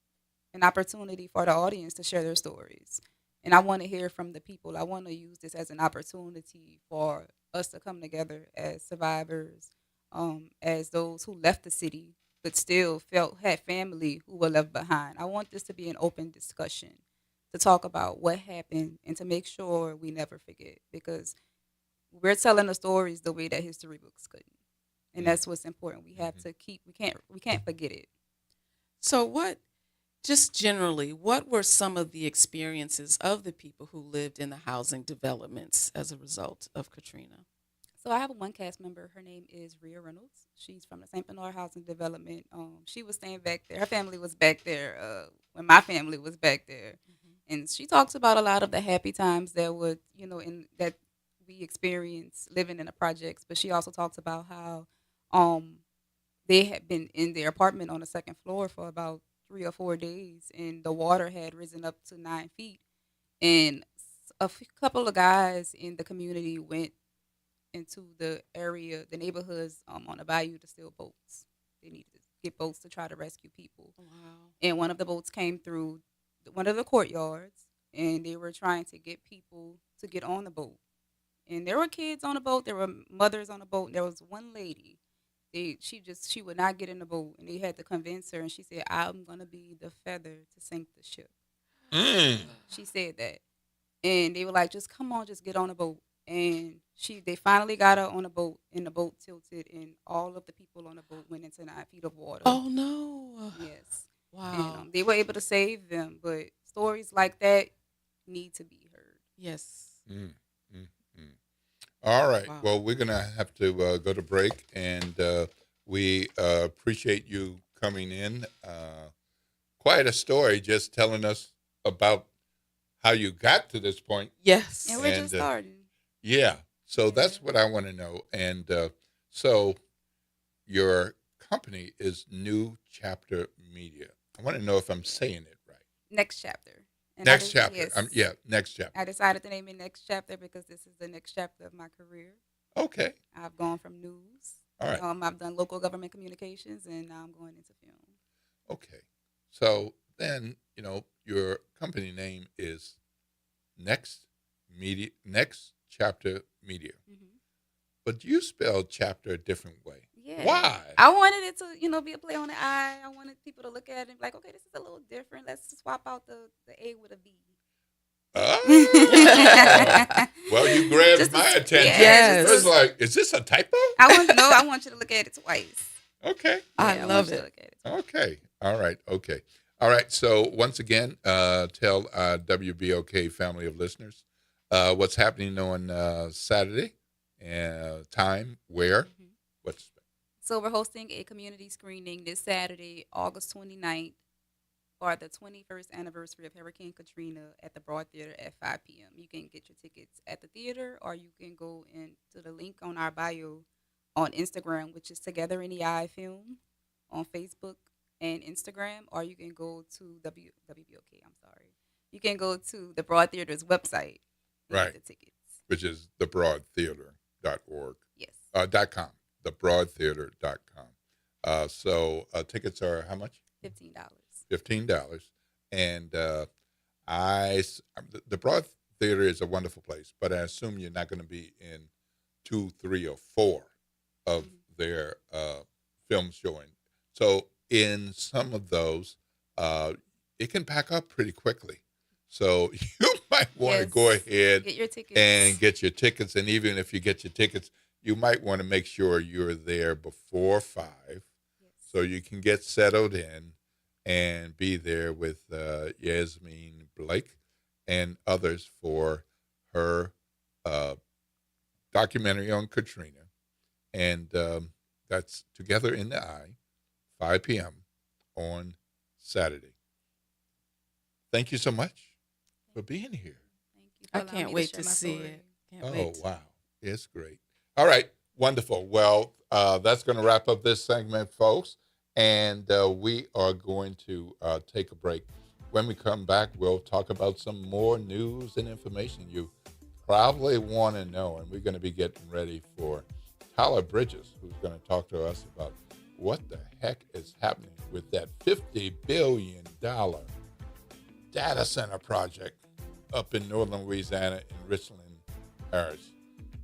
an opportunity for the audience to share their stories. And I want to hear from the people. I want to use this as an opportunity for us to come together as survivors, as those who left the city but still had family who were left behind. I want this to be an open discussion to talk about what happened and to make sure we never forget, because we're telling the stories the way that history books couldn't. And that's what's important. We have to we can't forget it. So just generally, what were some of the experiences of the people who lived in the housing developments as a result of Katrina? So I have one cast member. Her name is Rhea Reynolds. She's from the St. Bernard housing development. She was staying back there. Her family was back there when my family was back there. Mm-hmm. And she talks about a lot of the happy times that that we experienced living in the projects. But she also talks about how they had been in their apartment on the second floor for about 3 or 4 days, and the water had risen up to 9 feet. And a couple of guys in the community went into the neighborhoods on the bayou to steal boats. They needed to get boats to try to rescue people. Wow. And one of the boats came through one of the courtyards, and they were trying to get people to get on the boat. And there were kids on the boat, there were mothers on the boat, and there was one lady. She would not get in the boat, and they had to convince her, and she said, I'm going to be the feather to sink the ship. She said that. And they were like, just come on, just get on the boat. And they finally got her on the boat, and the boat tilted, and all of the people on the boat went into 9 feet of water. Oh, no. Yes. Wow. And they were able to save them, but stories like that need to be heard. Yes. All right. Wow. Well, we're going to have to go to break, and we appreciate you coming in. Quite a story, just telling us about how you got to this point. Yes. And we're just starting. Yeah. So that's what I want to know. And so your company is New Chapter Media. I want to know if I'm saying it right. Next Chapter. And Next Chapter. Yes. Next Chapter. I decided to name it Next Chapter because this is the next chapter of my career. Okay. I've gone from news. All right. I've done local government communications, and now I'm going into film. Okay. So then, your company name is Next Chapter Media. But you spelled chapter a different way. Yeah. Why? I wanted it to, be a play on the I. I wanted people to look at it and be like, okay, this is a little different. Let's swap out the A with a B. Oh. Well, you grabbed Just my a- attention. yes. It was like, is this a typo? I want you to look at it twice. Okay. I want love you to it. look at it twice. Okay. All right. Okay. All right. So once again, tell our WBOK family of listeners what's happening on Saturday, time, where, what's So we're hosting a community screening this Saturday, August 29th, for the 21st anniversary of Hurricane Katrina at the Broad Theater at 5 p.m. You can get your tickets at the theater, or you can go into the link on our bio on Instagram, which is Together in the Eye Film on Facebook and Instagram, or you can go to WBOK. You can go to the Broad Theater's website and right? get the tickets. Which is thebroadtheater.org. Yes. .com. Thebroadtheater.com. So tickets are how much? $15. $15. And the Broad Theater is a wonderful place, but I assume you're not going to be in 2, 3, or 4 of their film showing. So in some of those, it can pack up pretty quickly. So you might want to go ahead Get your tickets. and get your tickets. And even if you get your tickets, you might want to make sure you're there before 5 so you can get settled in and be there with Yasmin Blake and others for her documentary on Katrina. And that's Together in the Eye, 5 p.m. on Saturday. Thank you so much for being here. I can't wait to see it. Can't wait. Wow. It's great. All right. Wonderful. Well, that's going to wrap up this segment, folks. And we are going to take a break. When we come back, we'll talk about some more news and information you probably want to know. And we're going to be getting ready for Tyler Bridges, who's going to talk to us about what the heck is happening with that $50 billion data center project up in northern Louisiana in Richland Parish.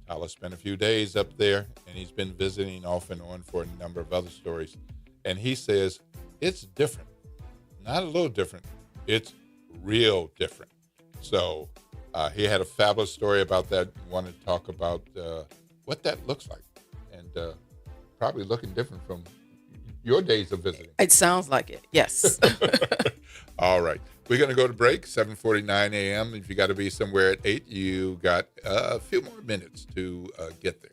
Tyler spent a few days up there, and he's been visiting off and on for a number of other stories. And he says it's different, not a little different. It's real different. So he had a fabulous story about that. Wanted to talk about what that looks like, and probably looking different from your days of visiting. It sounds like it. Yes. All right. We're going to go to break, 7:49 a.m. If you got to be somewhere at 8, you got a few more minutes to get there.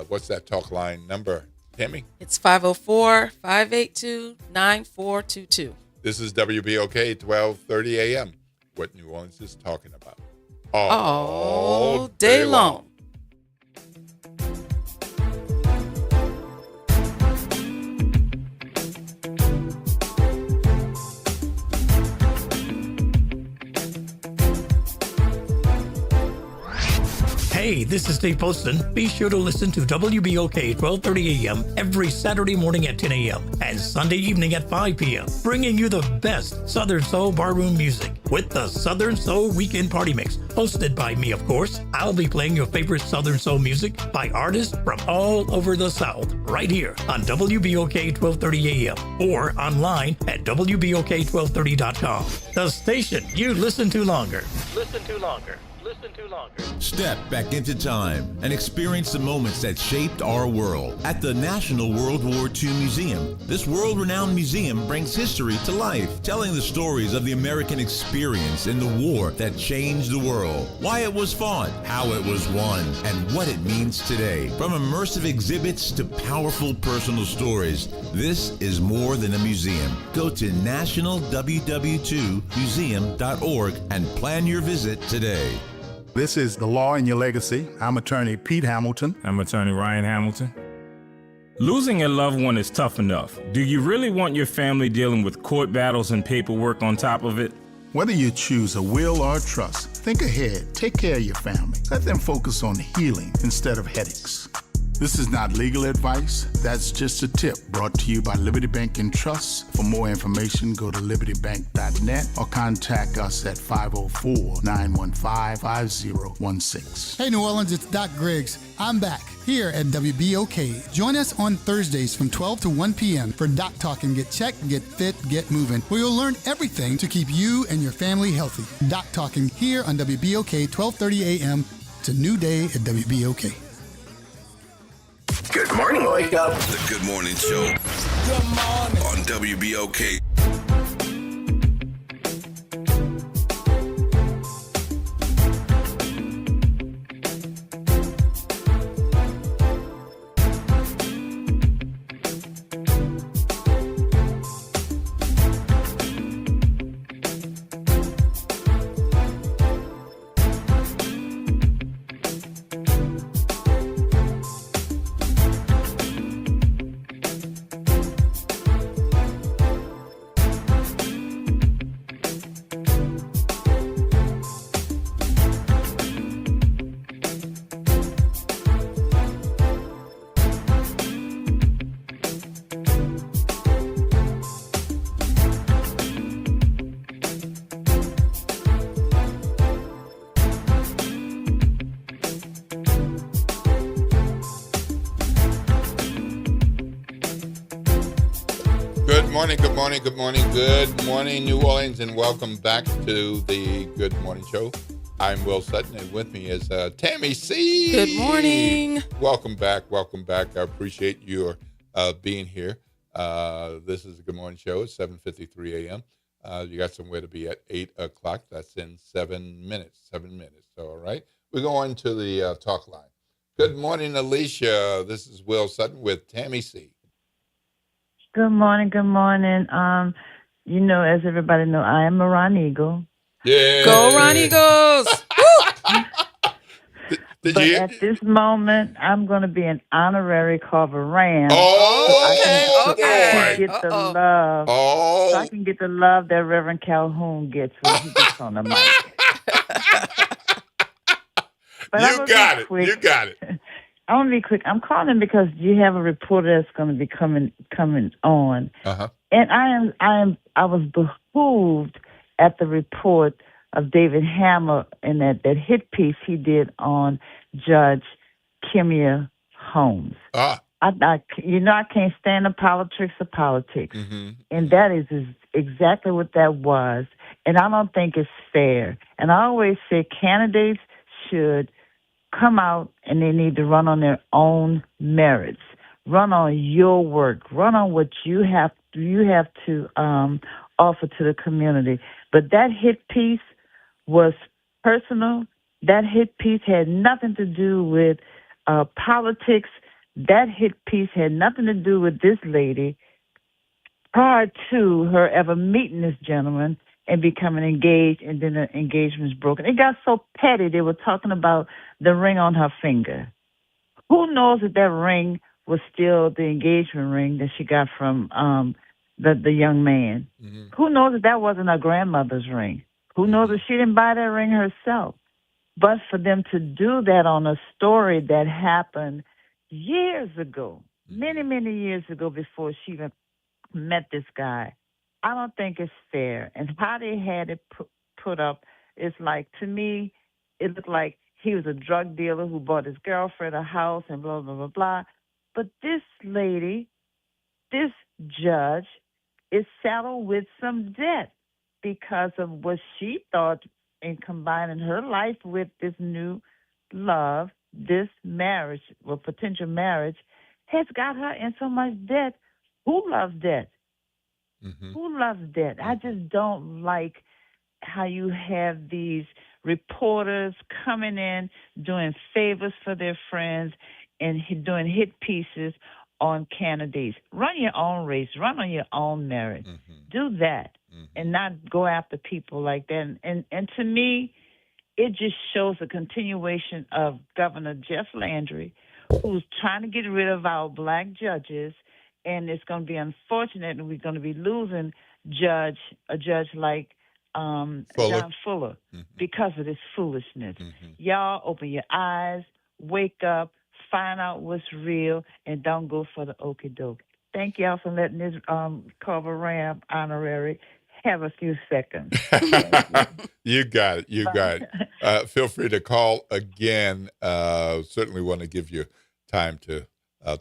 What's that talk line number, Tammy? It's 504-582-9422. This is WBOK, 12:30 a.m. What New Orleans is talking about. All day long. Hey, this is Dave Poston. Be sure to listen to WBOK 12:30 a.m. every Saturday morning at 10 a.m. and Sunday evening at 5 p.m., bringing you the best Southern Soul barroom music with the Southern Soul Weekend Party Mix, hosted by me, of course. I'll be playing your favorite Southern Soul music by artists from all over the South, right here on WBOK 12:30 a.m. or online at WBOK1230.com. The station you listen to longer. Listen to longer. Listen to longer. Step back into time and experience the moments that shaped our world at the National World War II Museum. This world-renowned museum brings history to life, telling the stories of the American experience in the war that changed the world, why it was fought, how it was won, and what it means today. From immersive exhibits to powerful personal stories, this is more than a museum. Go to nationalww2museum.org and plan your visit today. This is The Law in Your Legacy. I'm attorney Pete Hamilton. I'm attorney Ryan Hamilton. Losing a loved one is tough enough. Do you really want your family dealing with court battles and paperwork on top of it? Whether you choose a will or a trust, think ahead. Take care of your family. Let them focus on healing instead of headaches. This is not legal advice. That's just a tip brought to you by Liberty Bank and Trust. For more information, go to libertybank.net or contact us at 504-915-5016. Hey, New Orleans, it's Doc Griggs. I'm back here at WBOK. Join us on Thursdays from 12 to 1 p.m. for Doc Talk and Get Checked, Get Fit, Get Moving, where you'll learn everything to keep you and your family healthy. Doc Talking here on WBOK, 12:30 a.m. It's a new day at WBOK. Good morning, wake up. The Good Morning Show. Good morning. On WBOK. Good morning, New Orleans, and welcome back to the Good Morning Show. I'm Will Sutton, and with me is Tammy C. Good morning. Welcome back. I appreciate your being here. This is the Good Morning Show. It's 7:53 a.m. You got somewhere to be at 8 o'clock. That's in 7 minutes. 7 minutes. All right. We're going to the talk line. Good morning, Alicia. This is Will Sutton with Tammy C. Good morning. As everybody know, I am a Ron Eagle. Yeah. Go Ron Eagles! Did but you? At this moment, I'm going to be an honorary Carveran. Okay. So I can get the love. Oh. So I can get the love that Reverend Calhoun gets when he gets on the mic. But You got it. I want to be quick. I'm calling because you have a reporter that's going to be coming on, and I was behooved at the report of David Hammer and that hit piece he did on Judge Kimia Holmes. I can't stand the politics of politics, and that is exactly what that was. And I don't think it's fair. And I always say candidates should come out and they need to run on their own merits. Run on your work. Run on what you have to offer to the community. But that hit piece was personal. That hit piece had nothing to do with politics. That hit piece had nothing to do with this lady prior to her ever meeting this gentleman and becoming engaged, and then the engagement was broken. It got so petty. They were talking about the ring on her finger. Who knows if that ring was still the engagement ring that she got from the young man? Who knows if that wasn't her grandmother's ring? Who knows if she didn't buy that ring herself? But for them to do that on a story that happened years ago, many, many years ago, before she even met this guy, I don't think it's fair. And how they had it put up is like, to me, it looked like he was a drug dealer who bought his girlfriend a house and blah, blah, blah, blah. But this lady, this judge, is saddled with some debt because of what she thought in combining her life with this new love, this marriage, or potential marriage, has got her in so much debt. Who loves debt? Who loves debt? I just don't like how you have these reporters coming in, doing favors for their friends, and doing hit pieces on candidates. Run your own race. Run on your own merit. Do that, and not go after people like that. And to me, it just shows a continuation of Governor Jeff Landry, who's trying to get rid of our black judges. And it's going to be unfortunate, and we're going to be losing a judge like John Fuller because of this foolishness. Y'all open your eyes, wake up, find out what's real and don't go for the okie doke. Thank y'all for letting this Carver Ram honorary have a few seconds. You got it. You got it. Feel free to call again. Certainly want to give you time to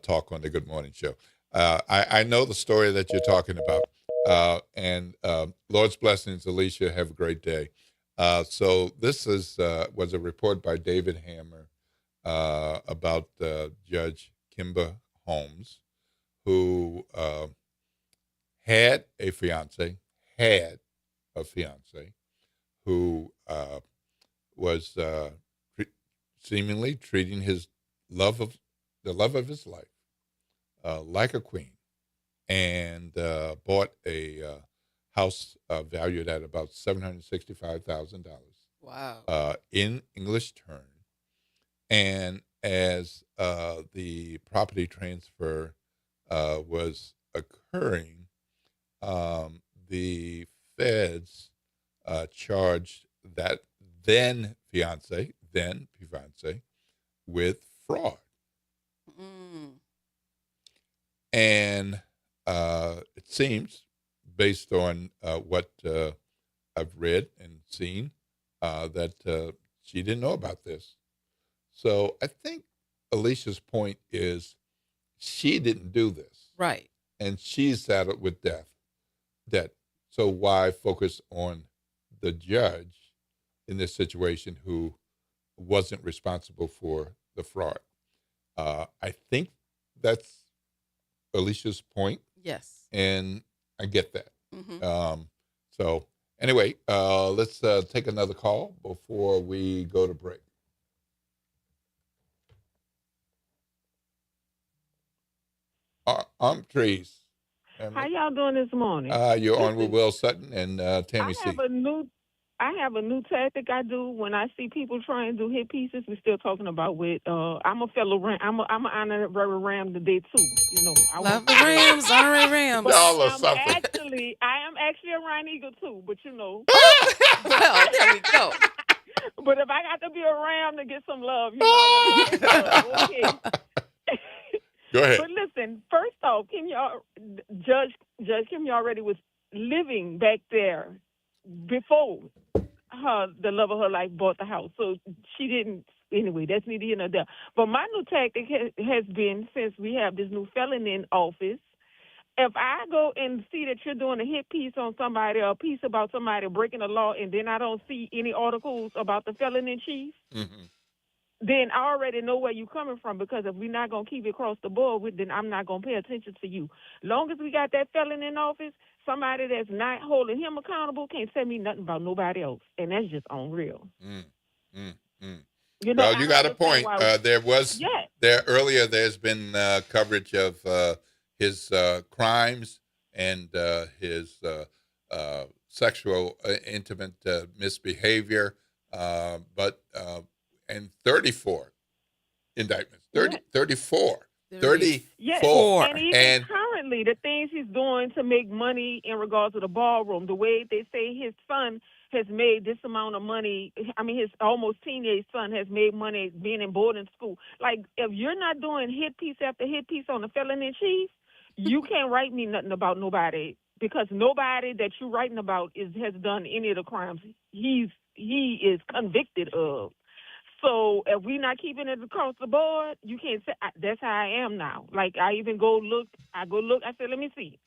talk on the Good Morning Show. I know the story that you're talking about. And Lord's blessings, Alicia. Have a great day. So this was a report by David Hammer about Judge Kimba Holmes, who had a fiance who was seemingly treating the love of his life like a queen, and bought a house valued at about $765,000. Wow! In English terms, and as the property transfer was occurring, the feds charged that then fiance with fraud. And it seems, based on what I've read and seen, that she didn't know about this. So I think Alicia's point is she didn't do this. Right. And she's saddled with debt. So why focus on the judge in this situation who wasn't responsible for the fraud? I think that's Alicia's point. Yes. And I get that. Mm-hmm. So anyway, let's take another call before we go to break. I'm Trees. How y'all doing this morning? You're on with Will Sutton and Tammy C. I have a new tactic I do when I see people trying to do hit pieces. We're still talking about with. I'm a fellow Ram. I'm an honorary Ram today too. You know, I love the Rams, honorary Rams. Y'all are I am actually a Ryan Eagle too, but you know. Well, there we go. But if I got to be a Ram to get some love, you know, okay. Go ahead. But listen, first off, Judge Kim already was living back there before the love of her life bought the house. So she didn't, anyway, that's neither here nor there. But my new tactic has been, since we have this new felon in office, if I go and see that you're doing a hit piece on somebody or a piece about somebody breaking the law, and then I don't see any articles about the felon in chief, then I already know where you're coming from, because if we're not going to keep it across the board, then I'm not going to pay attention to you. Long as we got that felon in office, somebody that's not holding him accountable can't tell me nothing about nobody else. And that's just unreal. You know, well, you got a point. There's been coverage of his crimes and his sexual intimate misbehavior, and 34 indictments. 34. Yes. And even currently, the things he's doing to make money in regards to the ballroom, the way they say his son has made this amount of money. I mean, his almost teenage son has made money being in boarding school. Like, if you're not doing hit piece after hit piece on the felon in chief, you can't write me nothing about nobody, because nobody that you're writing about has done any of the crimes he is convicted of. So if we're not keeping it across the board, you can't say that's how I am now. Like, I even go look. I said, let me see.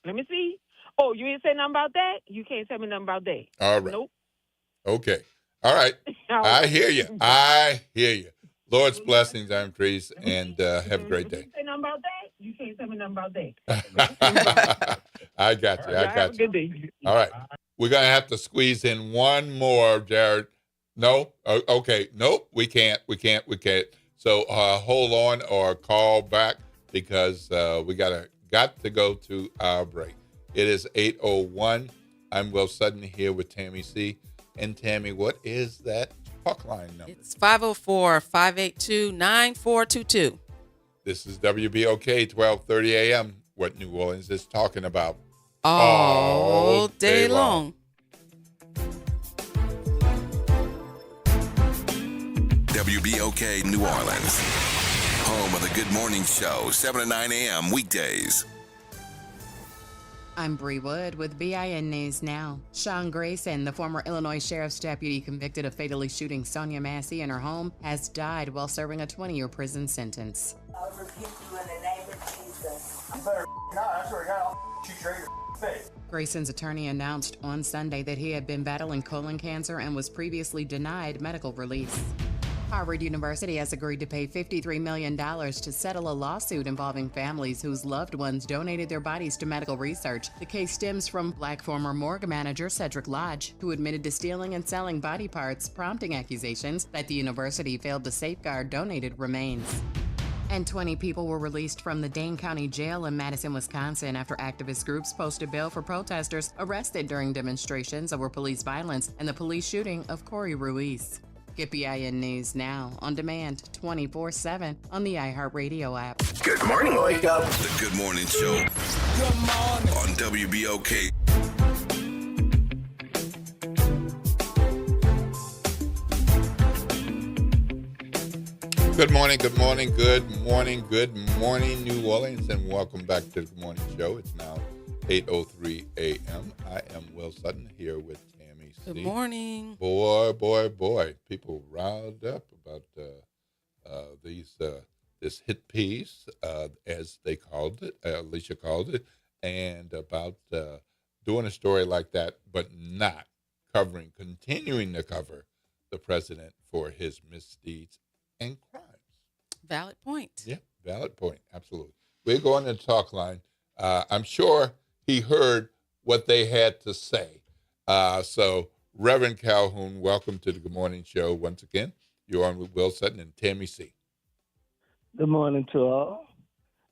Oh, you ain't say nothing about that? You can't tell me nothing about that. All right. Nope. Okay. All right. I hear you. Lord's blessings, I'm Trees, and have a great day. You say nothing about that? You can't tell me nothing about that. I got you. Have a good day. All right. We're going to have to squeeze in one more, Jared. No? Okay. Nope. We can't. So hold on or call back, because we got to go to our break. It is 8:01. I'm Will Sutton here with Tammy C. And Tammy, what is that talk line number? It's 504-582-9422. This is WBOK 1230 AM, what New Orleans is talking about all day long. WBOK New Orleans, home of the Good Morning Show, 7 to 9 a.m. weekdays. I'm Bree Wood with BIN News Now. Sean Grayson, the former Illinois Sheriff's deputy convicted of fatally shooting Sonia Massey in her home, has died while serving a 20-year prison sentence. I rebuke you in the name of Jesus. You better not. I swear to God, I'll shoot you in your face. Grayson's attorney announced on Sunday that he had been battling colon cancer and was previously denied medical release. Harvard University has agreed to pay $53 million to settle a lawsuit involving families whose loved ones donated their bodies to medical research. The case stems from Black former morgue manager Cedric Lodge, who admitted to stealing and selling body parts, prompting accusations that the university failed to safeguard donated remains. And 20 people were released from the Dane County Jail in Madison, Wisconsin after activist groups posted bail for protesters arrested during demonstrations over police violence and the police shooting of Corey Ruiz. Get BIN News Now on demand 24/7 on the iHeartRadio app. Good morning, wake up. The Good Morning Show. Good morning. On WBOK. Good morning, good morning, good morning, good morning, New Orleans, and welcome back to the Good Morning Show. It's now 8:03 a.m. I am Will Sutton here with Tammy C. Good morning. Boy, people riled up about this hit piece, as they called it, Alicia called it, and about doing a story like that, but not continuing to cover the president for his misdeeds and crimes. Valid point. Yeah, valid point. Absolutely. We're going to the talk line. I'm sure he heard what they had to say. So, Reverend Calhoun, welcome to the Good Morning Show once again. You're on with Will Sutton and Tammy C. Good morning to all.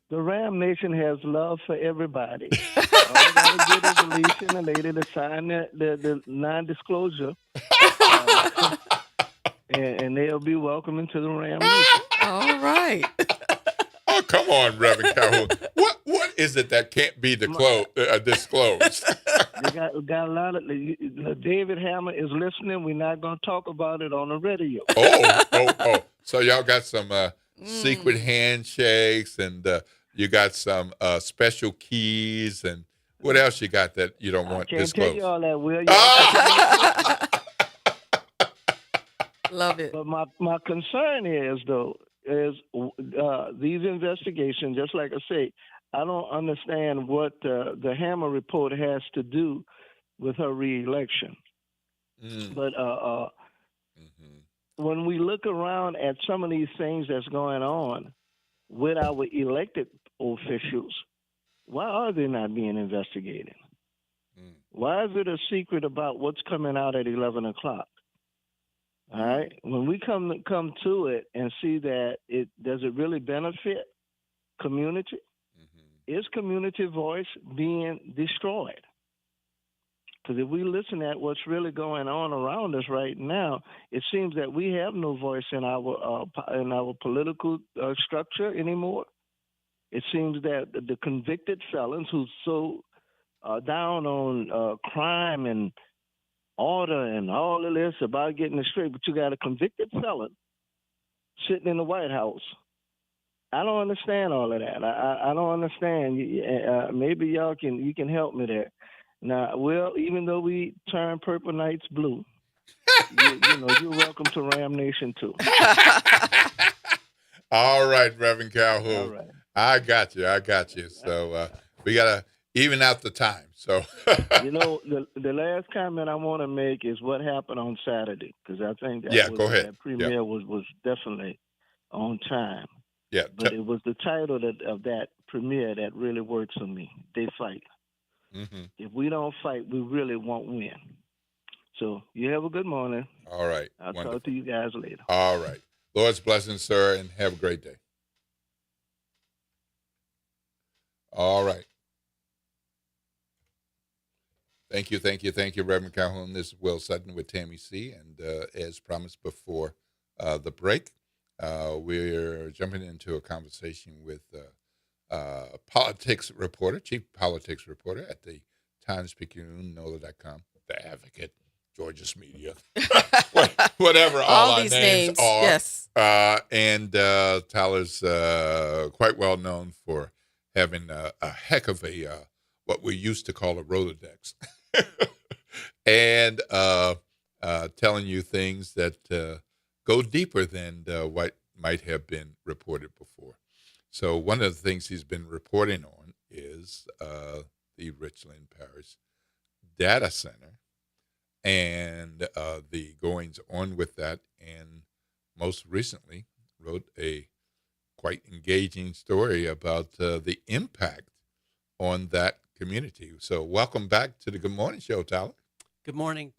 The Ram Nation has love for everybody. All I got to get is Alicia and the lady to sign the non-disclosure. And they'll be welcome into the Ram Nation. All right. Oh, come on, Reverend Calhoun. What is it that can't be disclosed? You got a lot of David Hammer is listening. We're not going to talk about it on the radio. Oh. So y'all got some secret handshakes, and you got some special keys, and what else you got that you don't want Can't disclosed? tell you all that, Will. Love it. But my concern is these investigations, just like I say, I don't understand what the Hammer report has to do with her reelection. But when we look around at some of these things that's going on with our elected officials, why are they not being investigated? Why is it a secret about what's coming out at 11 o'clock? All right. When we come to it and see that does it really benefit community? Is community voice being destroyed? Because if we listen at what's really going on around us right now, it seems that we have no voice in our political structure anymore. It seems that the convicted felons who's so down on crime and order and all of this about getting it straight, but you got a convicted felon sitting in the White House. I don't understand all of that. I don't understand. Maybe you can help me there. Now, well, even though we turn purple nights blue, you're welcome to Ram Nation too. All right, Reverend Calhoun. All right. I got you. So we gotta even out the time. So the last comment I want to make is what happened on Saturday, because I think go ahead. That premiere was definitely on time. Yeah, but it was the title of that premiere that really worked for me. They fight. Mm-hmm. If we don't fight, we really won't win. So you have a good morning. All right. I'll talk to you guys later. All right. Lord's blessings, sir, and have a great day. All right. Thank you, Reverend Calhoun. This is Will Sutton with Tammy C. And as promised before the break, we're jumping into a conversation with chief politics reporter at the Times-Picayune, NOLA.com, The Advocate, Georges Media, whatever all our these names are. Yes. And Tyler's quite well known for having a heck of a what we used to call a Rolodex, and telling you things that go deeper than what might have been reported before. So one of the things he's been reporting on is the Richland Parish Data Center and the goings on with that, and most recently wrote a quite engaging story about the impact on that community. So welcome back to the Good Morning Show, Tyler. Good morning.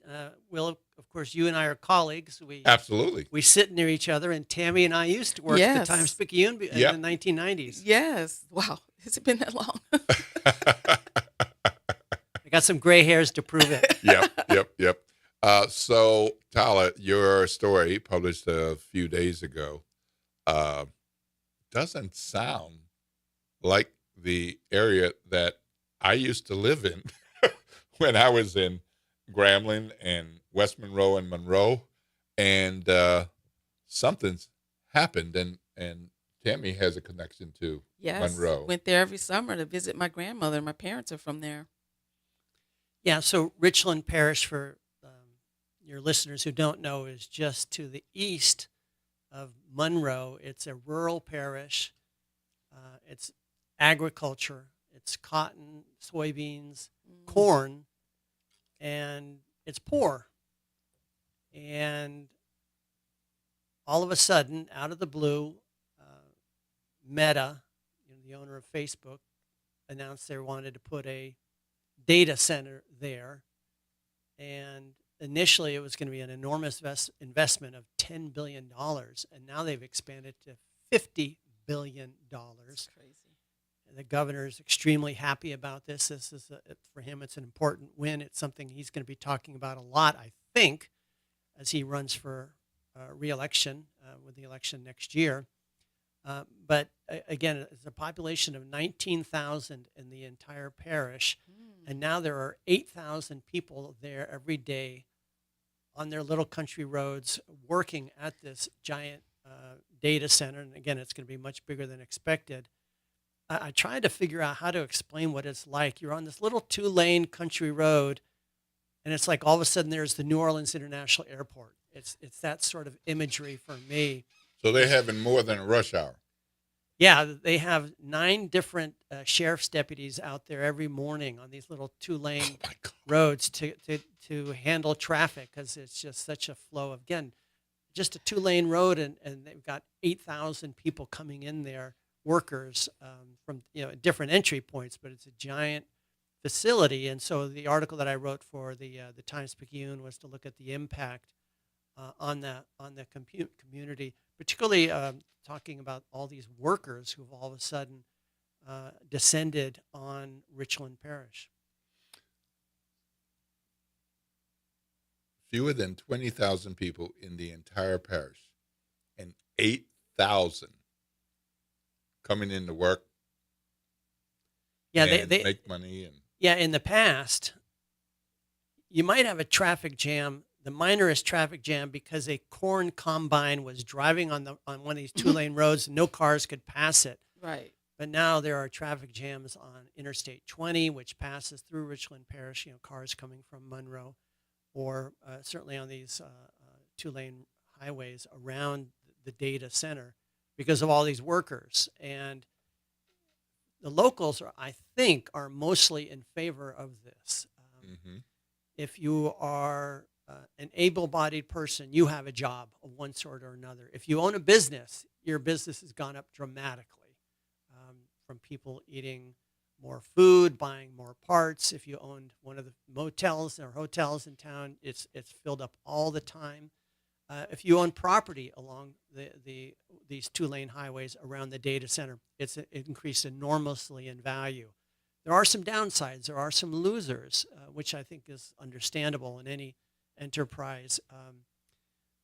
Will, of course, you and I are colleagues. Absolutely. We sit near each other, and Tammy and I used to work at the Times-Picayune in the 1990s. Yes. Wow. Has it been that long? I got some gray hairs to prove it. Yep. So, Tyler, your story published a few days ago doesn't sound like the area that I used to live in when I was in Grambling and West Monroe and Monroe, and something's happened, and Tammy has a connection to Monroe. Went there every summer to visit my grandmother. My parents are from there. Yeah, so Richland Parish, for your listeners who don't know, is just to the east of Monroe. It's a rural parish. It's agriculture. It's cotton, soybeans, corn, and it's poor. And all of a sudden, out of the blue, Meta, the owner of Facebook, announced they wanted to put a data center there. And initially, it was going to be an enormous investment of $10 billion. And now they've expanded to $50 billion. That's crazy. And the governor is extremely happy about this. This is, for him, it's an important win. It's something he's going to be talking about a lot, I think, as he runs for re-election with the election next year. But again, it's a population of 19,000 in the entire parish. And now there are 8,000 people there every day on their little country roads working at this giant data center. And again, it's going to be much bigger than expected. I tried to figure out how to explain what it's like. You're on this little 2-lane country road, and it's like all of a sudden there's the New Orleans International Airport. It's that sort of imagery for me. So they're having more than a rush hour. Yeah, they have 9 different sheriff's deputies out there every morning on these little 2-lane roads to handle traffic, because it's just such a flow of, again, just a 2-lane road, and they've got 8,000 people coming in there, workers from different entry points, but it's a giant facility. And so the article that I wrote for the Times-Picayune was to look at the impact on the community, particularly talking about all these workers who've all of a sudden descended on Richland Parish. Fewer than 20,000 people in the entire parish, and 8,000 coming into work. Yeah, and they make money. And yeah, in the past, you might have a traffic jam, the minorest traffic jam, because a corn combine was driving on one of these 2-lane roads and no cars could pass it. Right. But now there are traffic jams on Interstate 20, which passes through Richland Parish, cars coming from Monroe, or certainly on these 2-lane highways around the data center, because of all these workers. And the locals, I think, are mostly in favor of this. If you are an able-bodied person, you have a job of one sort or another. If you own a business, your business has gone up dramatically, from people eating more food, buying more parts. If you owned one of the motels or hotels in town, it's filled up all the time. If you own property along these 2-lane highways around the data center, it increased enormously in value. There are some downsides. There are some losers, which I think is understandable in any enterprise.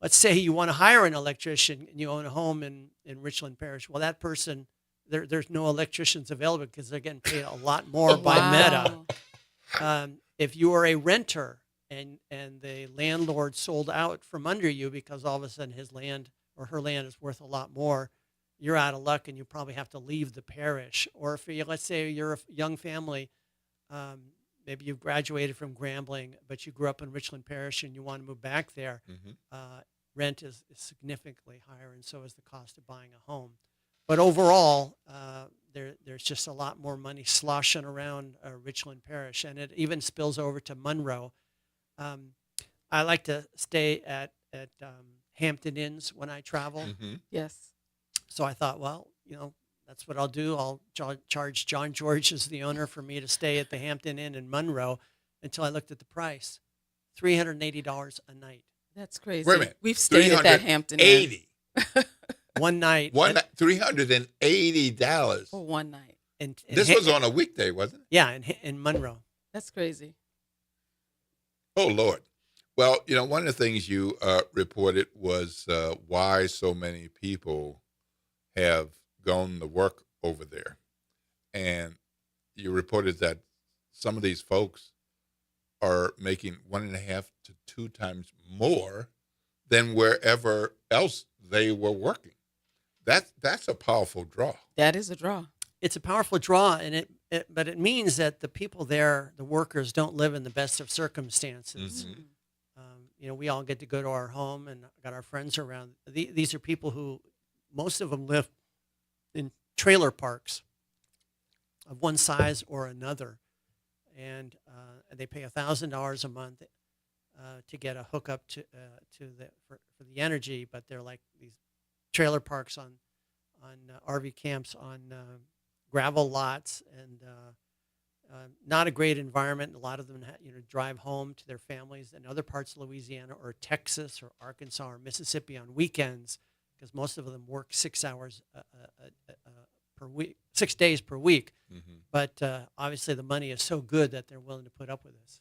Let's say you want to hire an electrician and you own a home in Richland Parish. Well, that person, there's no electricians available because they're getting paid a lot more by Meta. If you are a renter and the landlord sold out from under you because all of a sudden his land or her land is worth a lot more, you're out of luck and you probably have to leave the parish. Or if you, let's say you're a young family, maybe you've graduated from Grambling, but you grew up in Richland Parish and you want to move back there, rent is significantly higher, and so is the cost of buying a home. But overall, there's just a lot more money sloshing around Richland Parish, and it even spills over to Monroe. I like to stay at Hampton Inns when I travel. Yes. So I thought, well, that's what I'll do. I'll charge John George as the owner for me to stay at the Hampton Inn in Monroe until I looked at the price. $380 a night. That's crazy. Wait a minute. We've stayed at that Hampton Inn. One night. $380 for one night. And this was on a weekday, wasn't it? Yeah, in Monroe. That's crazy. Oh, Lord. Well, one of the things you reported was why so many people have gone to work over there. And you reported that some of these folks are making 1.5 to 2 times more than wherever else they were working. That's a powerful draw. That is a draw. It's a powerful draw, and but it means that the people there, the workers, don't live in the best of circumstances. We all get to go to our home and got our friends around. These are people who, most of them live in trailer parks of one size or another, and they pay $1,000 a month to get a hookup for the energy. But they're like these trailer parks on RV camps on gravel lots, and not a great environment. A lot of them drive home to their families in other parts of Louisiana or Texas or Arkansas or Mississippi on weekends, because most of them work 6 hours per week, 6 days per week. But obviously the money is so good that they're willing to put up with this.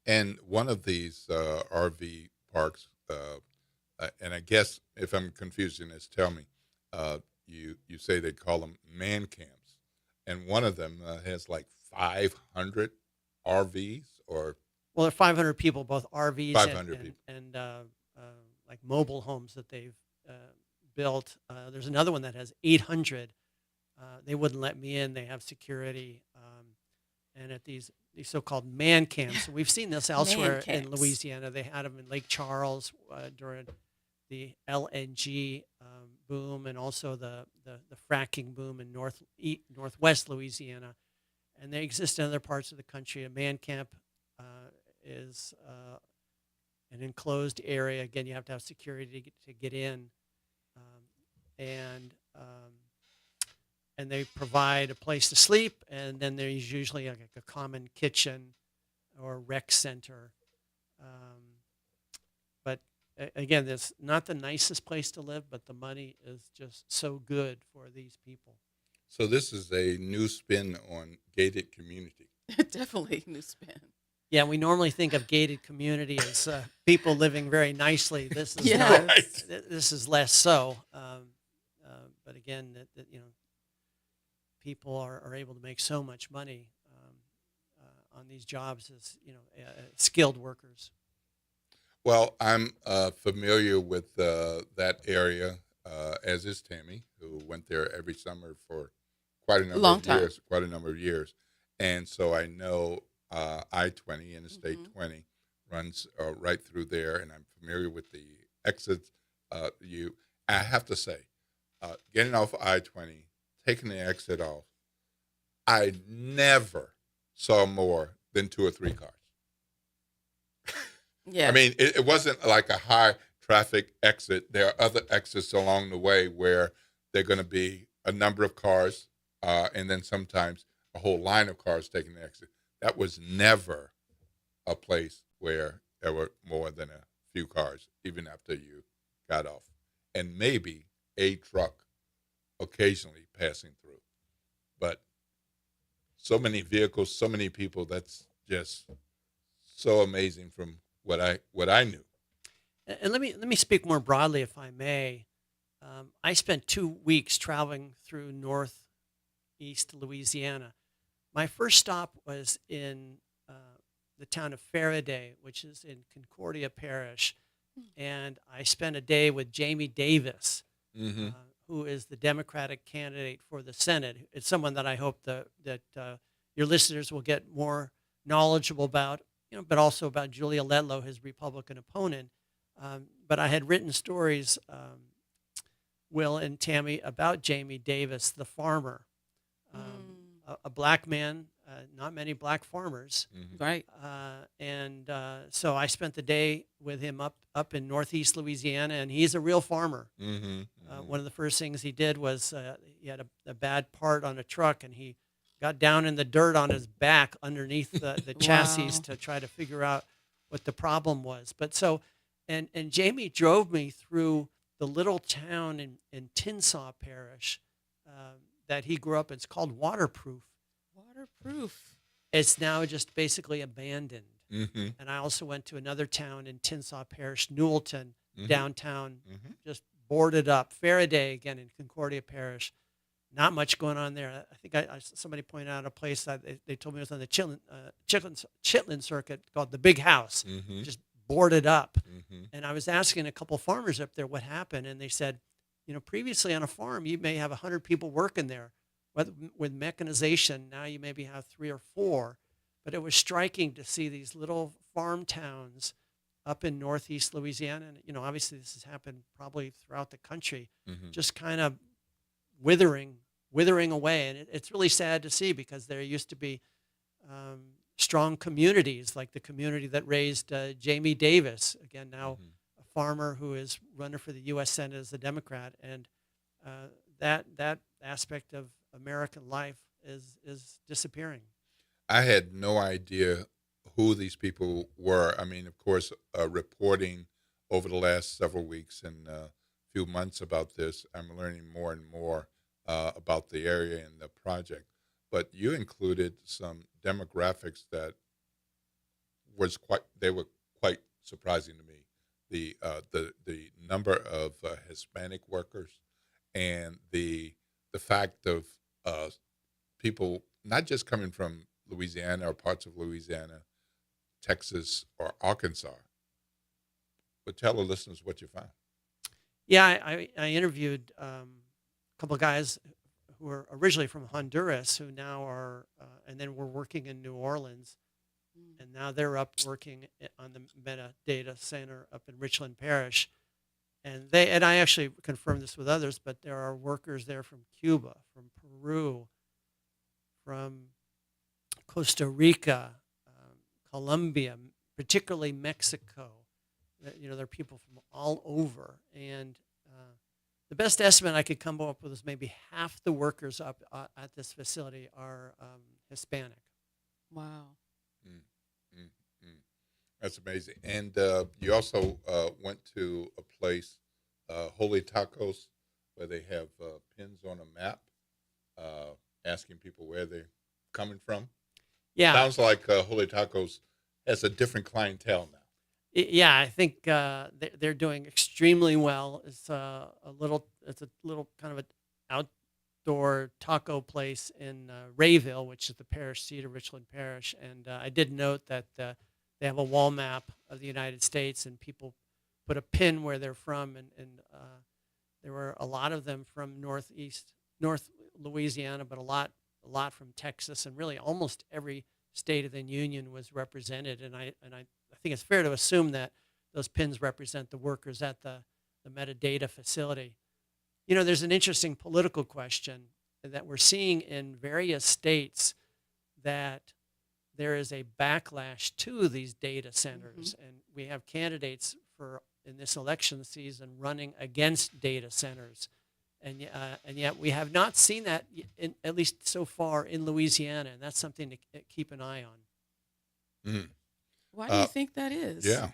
And one of these RV parks, and I guess if I'm confusing this, tell me, you say they call them man camps, and one of them has like 500 RVs, or well, there are 500 people, both RVs 500 and, people. and like mobile homes that they've built. There's another one that has 800. They wouldn't let me in. They have security, and at these so-called man camps. We've seen this elsewhere in Louisiana. They had them in Lake Charles during the LNG boom, and also the fracking boom in northwest Louisiana. And they exist in other parts of the country. A man camp is an enclosed area. Again, you have to have security to get in, and they provide a place to sleep, and then there's usually like a common kitchen or rec center. But again, it's not the nicest place to live, but the money is just so good for these people. So this is a new spin on gated community. Definitely new spin. Yeah, we normally think of gated community as people living very nicely. This is this is less so. But again, people are able to make so much money on these jobs as skilled workers. Well, I'm familiar with that area, as is Tammy, who went there every summer for quite a number of years. And so I know I-20, Interstate 20, runs right through there, and I'm familiar with the exits. I have to say, getting off I-20, taking the exit off, I never saw more than 2 or 3 cars. Yeah. I mean, it wasn't like a high traffic exit. There are other exits along the way where there are going to be a number of cars, and then sometimes a whole line of cars taking the exit. That was never a place where there were more than a few cars, even after you got off, and maybe a truck occasionally passing through. But so many vehicles, so many people, that's just so amazing from what I knew. And let me speak more broadly, if I may. I spent 2 weeks traveling through northeast Louisiana. My first stop was in the town of Faraday, which is in Concordia Parish, and I spent a day with Jamie Davis, who is the Democratic candidate for the Senate. It's someone that I hope that your listeners will get more knowledgeable about, but also about Julia Ledlow, his Republican opponent. But I had written stories, Will and Tammy, about Jamie Davis, the farmer, a black man, not many black farmers. Right. So I spent the day with him up in Northeast Louisiana, and he's a real farmer. One of the first things he did was he had a bad part on a truck, and he got down in the dirt on his back underneath the chassis to try to figure out what the problem was. But so, and Jamie drove me through the little town in Tinsaw Parish that he grew up in. It's called Waterproof. Waterproof. It's now just basically abandoned. And I also went to another town in Tinsaw Parish, Newellton, downtown, just boarded up. Faraday, again, in Concordia Parish. Not much going on there. I think somebody pointed out a place that they told me it was on the Chitlin circuit called the Big House, just boarded up. And I was asking a couple farmers up there what happened, and they said, previously on a farm, you may have 100 people working there. With mechanization, now you maybe have 3 or 4. But it was striking to see these little farm towns up in Northeast Louisiana. And, obviously this has happened probably throughout the country, just kind of withering away. And it's really sad to see, because there used to be strong communities, like the community that raised Jamie Davis, again, now a farmer who is running for the U.S. Senate as a Democrat. And that aspect of American life is disappearing. I had no idea who these people were. I mean, of course, reporting over the last several weeks and few months about this, I'm learning more and more about the area and the project. But you included some demographics that were quite surprising to me. The number of Hispanic workers, and the fact of people not just coming from Louisiana or parts of Louisiana, Texas, or Arkansas. But tell the listeners what you found. Yeah, I interviewed a couple of guys who were originally from Honduras, who now are, and then were working in New Orleans, and now they're up working on the Metadata Center up in Richland Parish. And I actually confirmed this with others, but there are workers there from Cuba, from Peru, from Costa Rica, Colombia, particularly Mexico. There are people from all over. And the best estimate I could come up with is maybe half the workers up at this facility are Hispanic. Wow. That's amazing. And you also went to a place, Holy Tacos, where they have pins on a map asking people where they're coming from. Yeah. Sounds like Holy Tacos has a different clientele now. Yeah, I think they're doing extremely well. It's a little kind of an outdoor taco place in Rayville, which is the parish seat of Richland Parish. And I did note that they have a wall map of the United States, and people put a pin where they're from. And there were a lot of them from North Louisiana, but a lot from Texas, and really almost every state of the union was represented. And I think it's fair to assume that those pins represent the workers at the metadata facility. There's an interesting political question that we're seeing in various states, that there is a backlash to these data centers, and we have candidates in this election season running against data centers. And yet we have not seen that, at least so far, in Louisiana, and that's something to keep an eye on. Mm. Why do you think that is? Yeah.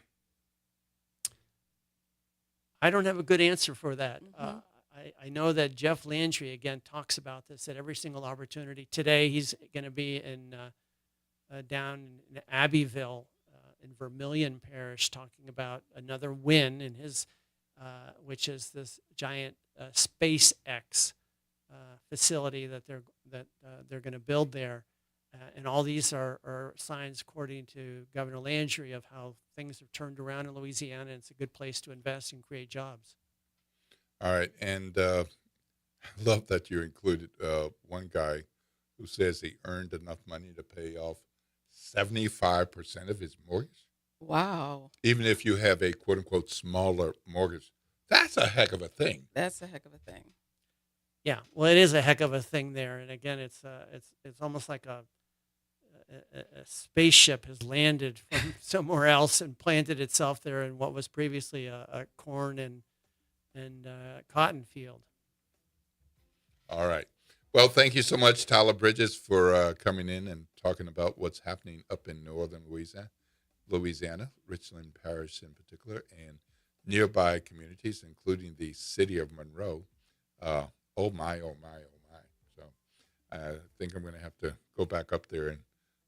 I don't have a good answer for that. I know that Jeff Landry, again, talks about this at every single opportunity. Today he's going to be down in Abbeville, in Vermilion Parish, talking about another win in his, which is this giant SpaceX facility that they're going to build there. And all these are signs, according to Governor Landry, of how things have turned around in Louisiana, and it's a good place to invest and create jobs. All right. And I love that you included one guy who says he earned enough money to pay off 75% of his mortgage. Wow. Even if you have a quote-unquote smaller mortgage, that's a heck of a thing. That's a heck of a thing. Yeah, well, it is a heck of a thing there. And again, it's almost like a spaceship has landed from somewhere else and planted itself there in what was previously a corn and cotton field. All right. Well, thank you so much, Tyler Bridges, for coming in and talking about what's happening up in northern Louisiana, Richland Parish in particular, and nearby communities, including the city of Monroe. Oh my. So I think I'm going to have to go back up there and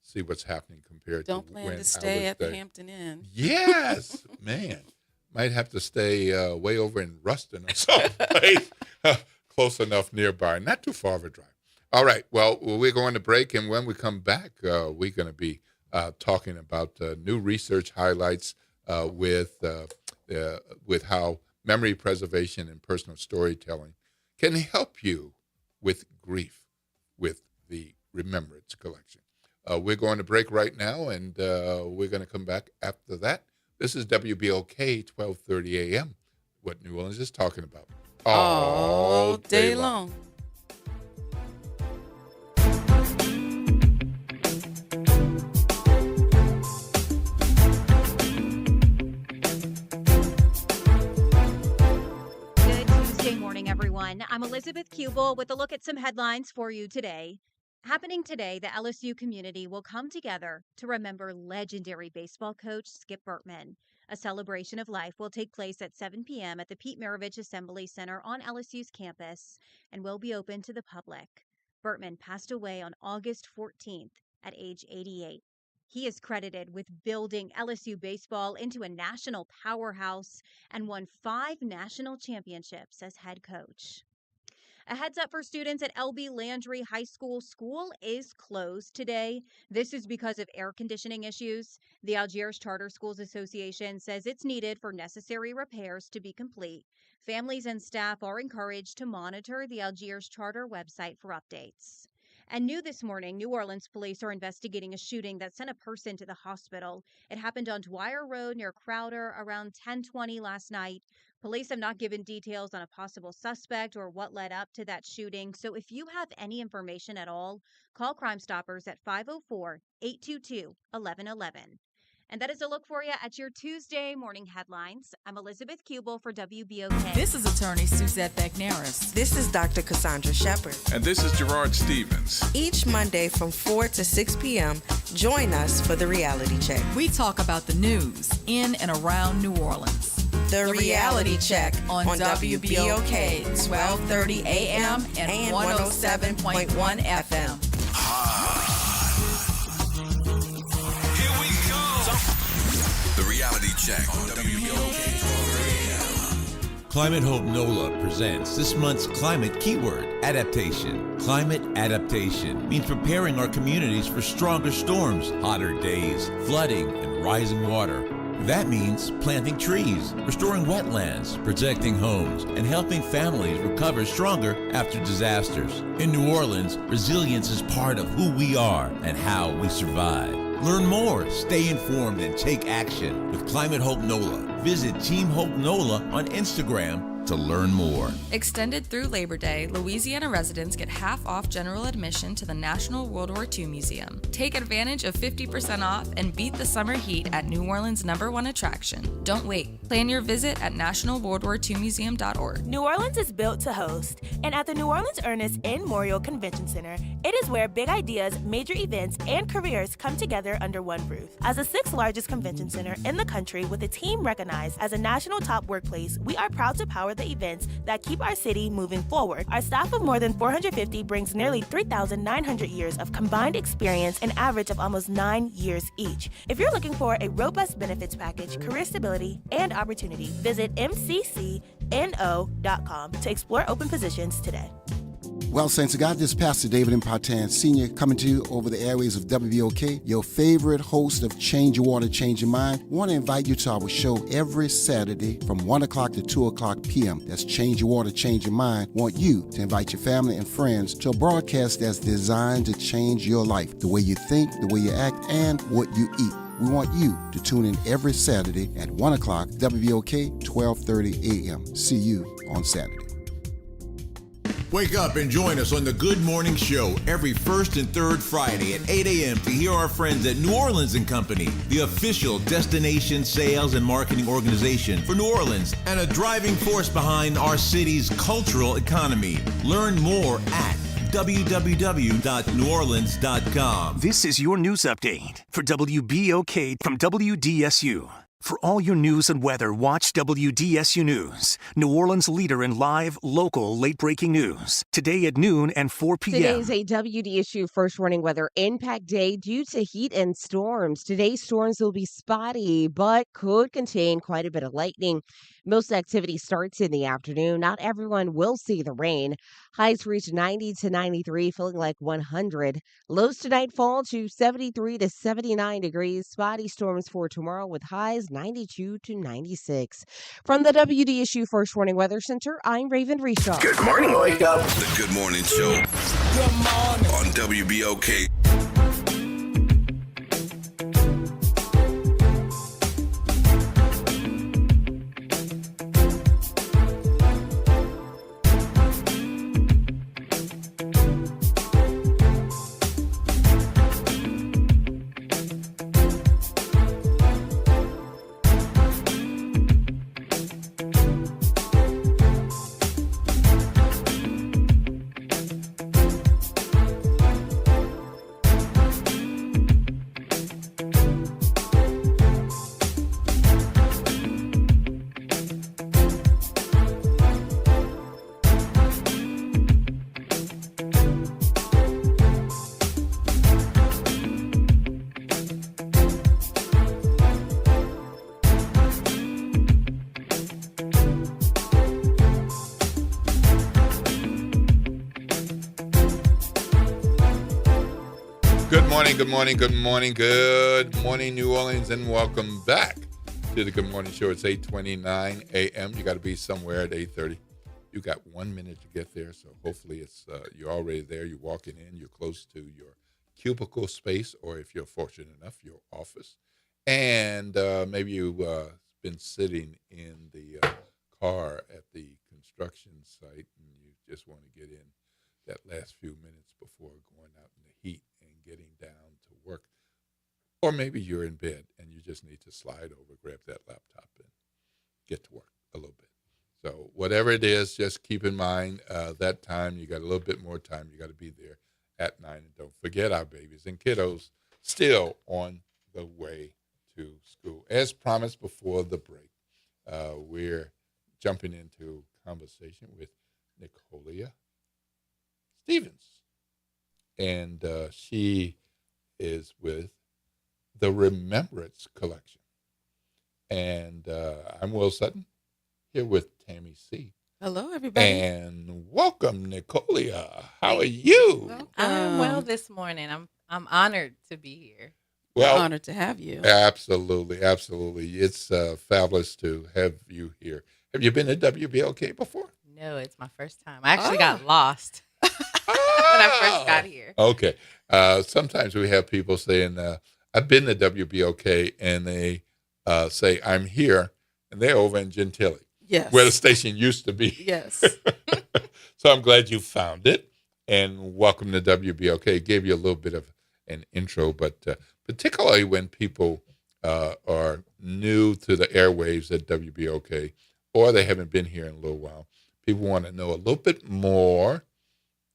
see what's happening compared to when I was there. Don't plan to stay at the Hampton Inn. Yes, man. Might have to stay way over in Ruston or someplace close enough nearby. Not too far of a drive. All right. Well, we're going to break, and when we come back, we're going to be talking about new research highlights with how memory preservation and personal storytelling can help you with grief with the Remembrance Collection. We're going to break right now, and we're going to come back after that. This is WBOK 1230 AM, what New Orleans is talking about all day long. Everyone. I'm Elizabeth Kubel with a look at some headlines for you today. Happening today, the LSU community will come together to remember legendary baseball coach Skip Bertman. A celebration of life will take place at 7 p.m. at the Pete Maravich Assembly Center on LSU's campus and will be open to the public. Bertman passed away on August 14th at age 88. He is credited with building LSU baseball into a national powerhouse and won 5 national championships as head coach. A heads up for students at LB Landry High School. School is closed today. This is because of air conditioning issues. The Algiers Charter Schools Association says it's needed for necessary repairs to be complete. Families and staff are encouraged to monitor the Algiers Charter website for updates. And new this morning, New Orleans police are investigating a shooting that sent a person to the hospital. It happened on Dwyer Road near Crowder around 10:20 last night. Police have not given details on a possible suspect or what led up to that shooting. So if you have any information at all, call Crime Stoppers at 504-822-1111. And that is a look for you at your Tuesday morning headlines. I'm Elizabeth Kubel for WBOK. This is attorney Suzette Bagneris. This is Dr. Cassandra Shepard. And this is Gerard Stevens. Each Monday from 4 to 6 p.m., join us for The Reality Check. We talk about the news in and around New Orleans. The Reality Check on WBOK 1230 AM and 107.1 FM. The Reality Check on WBOK 1230 AM. Climate Hope NOLA presents this month's climate keyword, adaptation. Climate adaptation means preparing our communities for stronger storms, hotter days, flooding, and rising water. That means planting trees, restoring wetlands, protecting homes, and helping families recover stronger after disasters. In New Orleans, resilience is part of who we are and how we survive. Learn more, stay informed, and take action with Climate Hope NOLA. Visit Team Hope NOLA on Instagram to learn more. Extended through Labor Day, Louisiana residents get half off general admission to the National World War II Museum. Take advantage of 50% off and beat the summer heat at New Orleans' #1 attraction. Don't wait. Plan your visit at nationalworldwar2museum.org. New Orleans is built to host, and at the New Orleans Ernest N. Memorial Convention Center, it is where big ideas, major events, and careers come together under one roof. As the 6th largest convention center in the country with a team recognized as a national top workplace, we are proud to power the events that keep our city moving forward. Our staff of more than 450 brings nearly 3,900 years of combined experience, an average of almost 9 years each. If you're looking for a robust benefits package, career stability, and opportunity, visit mccno.com to explore open positions today. Well, Saints of God, this is Pastor David Impartan Sr. coming to you over the airways of WBOK, your favorite host of Change Your Water, Change Your Mind. I want to invite you to our show every Saturday from 1 o'clock to 2 o'clock p.m. That's Change Your Water, Change Your Mind. I want you to invite your family and friends to a broadcast that's designed to change your life, the way you think, the way you act, and what you eat. We want you to tune in every Saturday at 1 o'clock, WBOK, 12:30 a.m. See you on Saturday. Wake up and join us on the Good Morning Show every first and third Friday at 8 a.m. to hear our friends at New Orleans & Company, the official destination sales and marketing organization for New Orleans and a driving force behind our city's cultural economy. Learn more at www.neworleans.com. This is your news update for WBOK from WDSU. For all your news and weather, watch WDSU News, New Orleans' leader in live, local, late-breaking news. Today at noon and 4 p.m. Today's a WDSU first warning weather impact day due to heat and storms. Today's storms will be spotty, but could contain quite a bit of lightning. Most activity starts in the afternoon. Not everyone will see the rain. Highs reach 90 to 93, feeling like 100. Lows tonight fall to 73 to 79 degrees. Spotty storms for tomorrow with highs 92 to 96. From the WDSU First Warning Weather Center, I'm Raven Reshaw. Good morning, wake up. The Good Morning Show. Good morning. On WBOK. Good morning, good morning, good morning, New Orleans, and welcome back to the Good Morning Show. It's 8:29 a.m. You got to be somewhere at 8:30. You got 1 minute to get there, so hopefully it's you're already there. You're walking in. You're close to your cubicle space, or if you're fortunate enough, your office. And maybe you've been sitting in the car at the construction site, and you just want to get in that last few minutes before going out in the heat and getting down to work. Or maybe you're in bed and you just need to slide over, grab that laptop, and get to work a little bit. So whatever it is, just keep in mind that time. You got a little bit more time. You got to be there at 9. And don't forget our babies and kiddos still on the way to school. As promised before the break, we're jumping into conversation with Nicolia Stevens. And she is with the Remembrance Collection. And I'm Will Sutton, here with Tammy C. Hello, everybody. And welcome, Nicolia. How are you? I'm well this morning. I'm honored to be here. Well, I'm honored to have you. Absolutely, absolutely. It's fabulous to have you here. Have you been to WBOK before? No, it's my first time. I actually got lost when I first got here. Okay. Sometimes we have people saying, I've been to WBOK, and they say, I'm here, and they're over in Gentilly. Yes. Where the station used to be. Yes. So I'm glad you found it, and welcome to WBOK. Gave you a little bit of an intro, but particularly when people are new to the airwaves at WBOK, or they haven't been here in a little while, people want to know a little bit more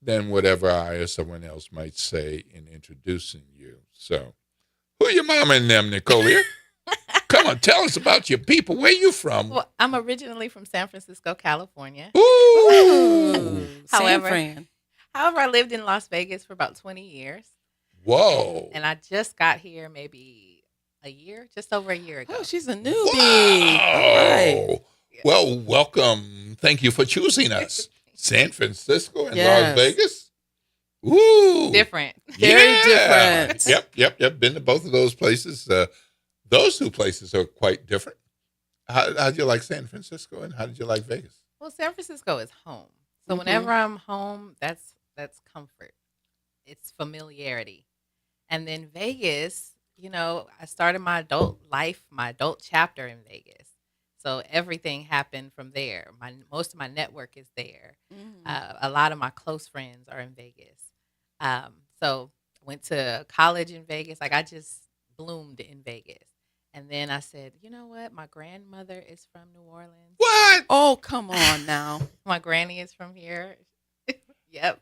than whatever I or someone else might say in introducing you. So, who are your mama and them, Nicolia? Come on, tell us about your people. Where you from? Well, I'm originally from San Francisco, California. Ooh. However, I lived in Las Vegas for about 20 years. Whoa. And I just got here maybe just over a year ago. Oh, she's a newbie. Wow. All right. Well, welcome. Thank you for choosing us. San Francisco and Yes. Las Vegas? Ooh. Different. Very Yeah. different. Yep. Been to both of those places. Those two places are quite different. How'd you like San Francisco and how did you like Vegas? Well, San Francisco is home. So Mhm. whenever I'm home, that's comfort. It's familiarity. And then Vegas, I started my adult life, my adult chapter in Vegas. So everything happened from there. Most of my network is there. A lot of my close friends are in Vegas. So went to college in Vegas. Like I just bloomed in Vegas. And then I said, you know what? My grandmother is from New Orleans. What? Oh, come on now. My granny is from here. Yep.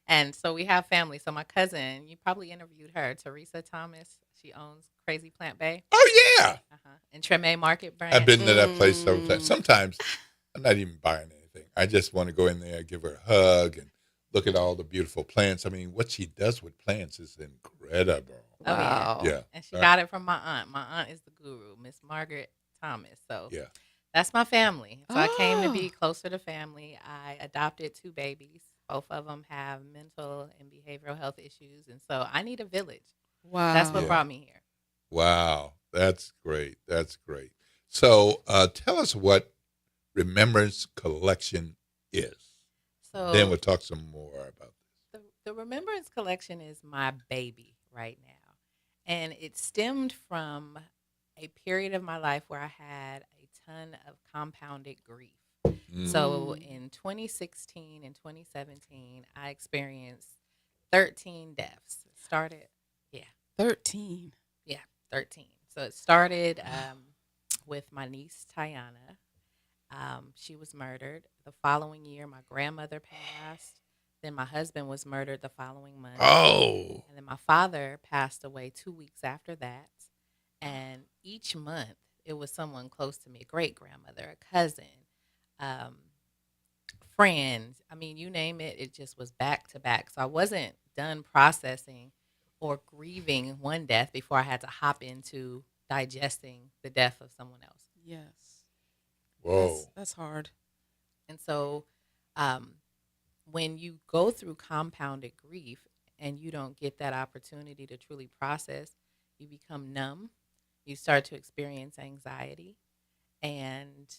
And so we have family. So my cousin, you probably interviewed her, Teresa Thomas. She owns Crazy Plant Bay. Oh, yeah. And Treme Market Brand. I've been to that place several times. Sometimes I'm not even buying anything. I just want to go in there, give her a hug, and look at all the beautiful plants. I mean, what she does with plants is incredible. Oh, Wow. Yeah. And she got it from my aunt. My aunt is the guru, Miss Margaret Thomas. So Yeah. that's my family. So I came to Oh. be closer to family. I adopted 2 babies. Both of them have mental and behavioral health issues. And so I need a village. Wow. That's what Yeah. brought me here. Wow. That's great. That's great. So tell us what Remembrance Collection is. So Then we'll talk some more about this. the Remembrance Collection is my baby right now. And it stemmed from a period of my life where I had a ton of compounded grief. So in 2016 and 2017, I experienced 13 deaths. It started, 13. 13. So it started with my niece, Tiana. She was murdered. The following year, my grandmother passed. Then my husband was murdered the following month. Oh. And then my father passed away 2 weeks after that. And each month, it was someone close to me, a great-grandmother, a cousin, friends. I mean, you name it, it just was back to back. So I wasn't done processing or grieving one death before I had to hop into digesting the death of someone else. Yes. Whoa. That's hard. And so when you go through compounded grief and you don't get that opportunity to truly process, you become numb. You start to experience anxiety. And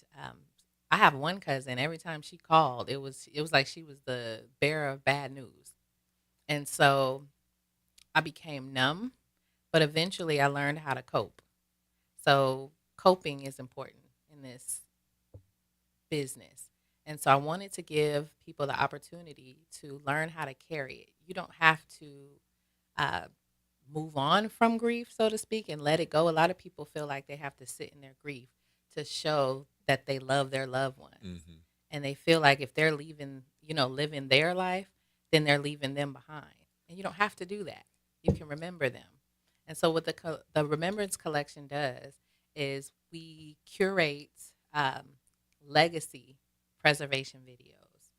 I have one cousin, every time she called, it was like she was the bearer of bad news. And so I became numb, but eventually I learned how to cope. So coping is important in this business. And so I wanted to give people the opportunity to learn how to carry it. You don't have to move on from grief, so to speak, and let it go. A lot of people feel like they have to sit in their grief to show that they love their loved ones. Mm-hmm. And they feel like if they're leaving, living their life, then they're leaving them behind. And you don't have to do that. You can remember them. And so what the Remembrance Collection does is we curate legacy preservation videos.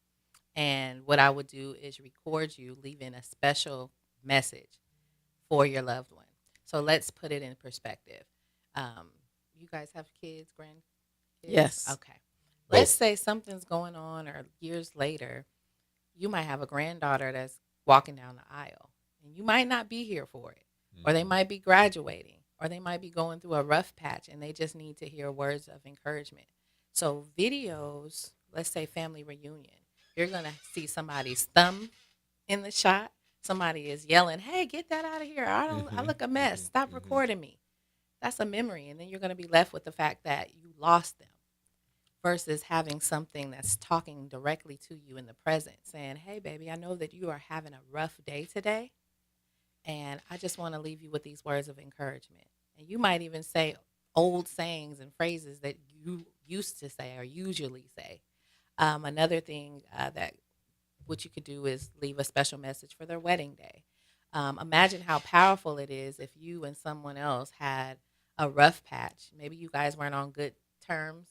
And what I would do is record you leaving a special message for your loved one. So let's put it in perspective. You guys have kids, grandkids? Yes. Okay. Let's say something's going on or years later, you might have a granddaughter that's walking down the aisle and you might not be here for it. Or they might be graduating, or they might be going through a rough patch and they just need to hear words of encouragement. So videos, let's say family reunion, you're going to see somebody's thumb in the shot. Somebody is yelling, "Hey, get that out of here. I look a mess. Stop recording me." That's a memory. And then you're going to be left with the fact that you lost them versus having something that's talking directly to you in the present saying, "Hey, baby, I know that you are having a rough day today. And I just want to leave you with these words of encouragement." And you might even say old sayings and phrases that you used to say or usually say. Another thing that what you could do is leave a special message for their wedding day. Imagine how powerful it is if you and someone else had a rough patch. Maybe you guys weren't on good terms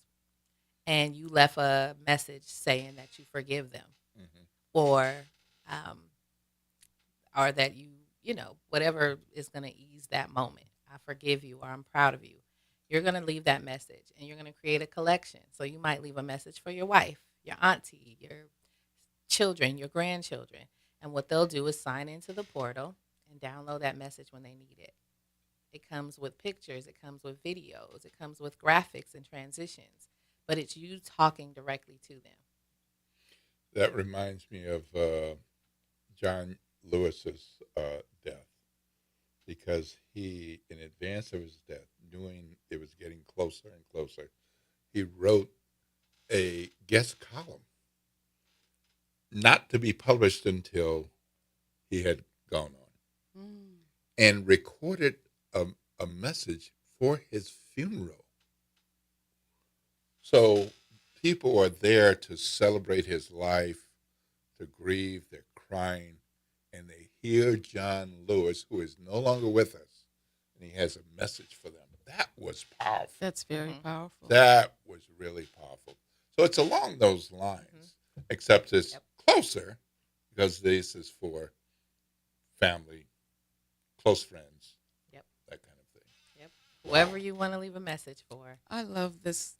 and you left a message saying that you forgive them or that whatever is going to ease that moment. I forgive you or I'm proud of you. You're going to leave that message and you're going to create a collection. So you might leave a message for your wife, your auntie, your children, your grandchildren. And what they'll do is sign into the portal and download that message when they need it. It comes with pictures, it comes with videos, it comes with graphics and transitions, but it's you talking directly to them. That reminds me of John Lewis's death, because he, in advance of his death, knowing it was getting closer and closer, he wrote a guest column, not to be published until he had gone on, and recorded a message for his funeral. So people are there to celebrate his life, to grieve, they're crying, and they hear John Lewis, who is no longer with us, and he has a message for them. That was powerful. That's very powerful. That was really powerful. So it's along those lines, except it's closer, because this is for family, close friends, that kind of thing. Yep. Whoever you want to leave a message for. I love this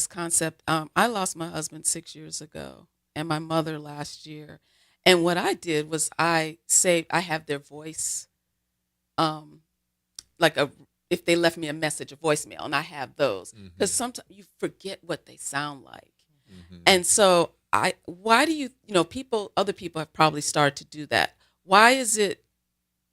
concept. I lost my husband 6 years ago and my mother last year. And what I did was I have their voice, if they left me a message, a voicemail, and I have those. Because sometimes you forget what they sound like. And so why do other people have probably started to do that. Why is it,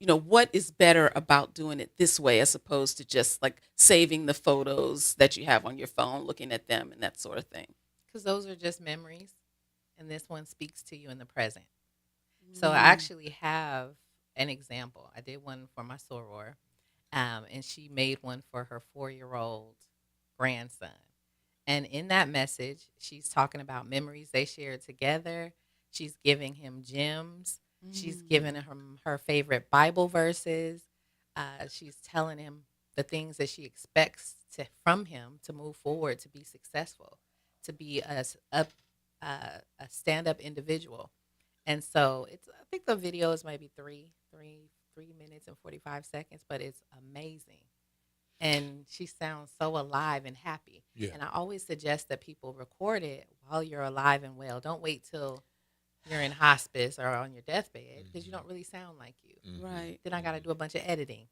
what is better about doing it this way as opposed to just like saving the photos that you have on your phone, looking at them and that sort of thing? Because those are just memories, and this one speaks to you in the present. So I actually have an example. I did one for my soror, and she made one for her 4-year-old grandson. And in that message, she's talking about memories they shared together. She's giving him gems. She's giving him her favorite Bible verses. She's telling him the things that she expects from him to move forward, to be successful, to be a stand-up individual. And so I think the video is maybe 3 minutes and 45 seconds, but it's amazing. And she sounds so alive and happy. Yeah. And I always suggest that people record it while you're alive and well. Don't wait till you're in hospice or on your deathbed, because you don't really sound like you. Right. Then I got to do a bunch of editing.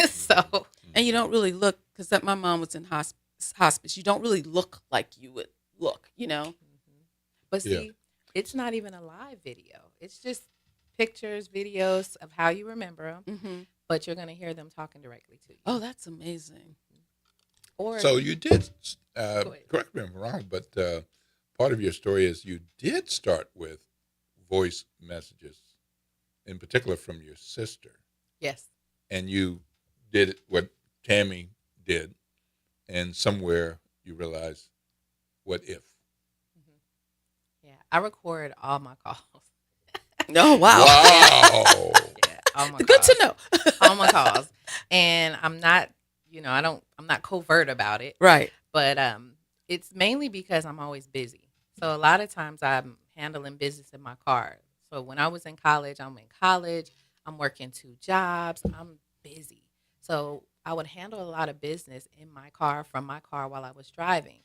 So, and you don't really look, because my mom was in hospice. You don't really look like you would look, But see, it's not even a live video. It's just pictures, videos of how you remember them, but you're going to hear them talking directly to you. Oh, that's amazing. So you did, correct me if I'm wrong, but part of your story is you did start with voice messages, in particular from your sister. Yes. And you did what Tammy did, and somewhere you realized, what if? Yeah, I record all my calls. Oh, wow. Wow. Yeah, all my Good calls. to know. All my calls. And I'm not, I'm not covert about it. Right. But it's mainly because I'm always busy. So a lot of times I'm handling business in my car. So when I was in college, I'm in college. I'm working 2 jobs. I'm busy. So I would handle a lot of business in my car, from my car while I was driving.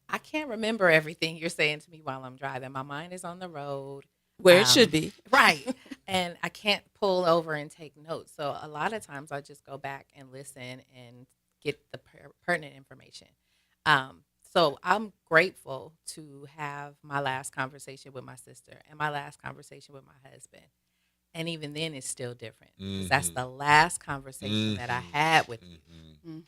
I can't remember everything you're saying to me while I'm driving. My mind is on the road. Where it should be. Right. And I can't pull over and take notes. So a lot of times I just go back and listen and get the pertinent information. So I'm grateful to have my last conversation with my sister and my last conversation with my husband. And even then, it's still different. 'Cause that's the last conversation that I had with you.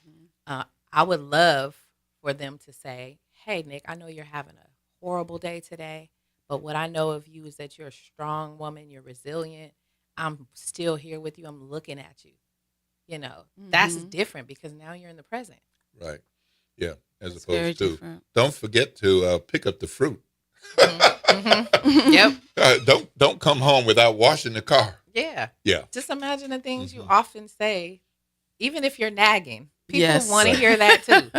I would love for them to say, hey, Nick, I know you're having a horrible day today, but what I know of you is that you're a strong woman. You're resilient. I'm still here with you. I'm looking at you. That's different, because now you're in the present. Right. Yeah. As That's opposed to, different. don't forget to pick up the fruit. Yep. Don't come home without washing the car. Yeah. Yeah. Just imagine the things you often say, even if you're nagging. People Yes. want to hear that too.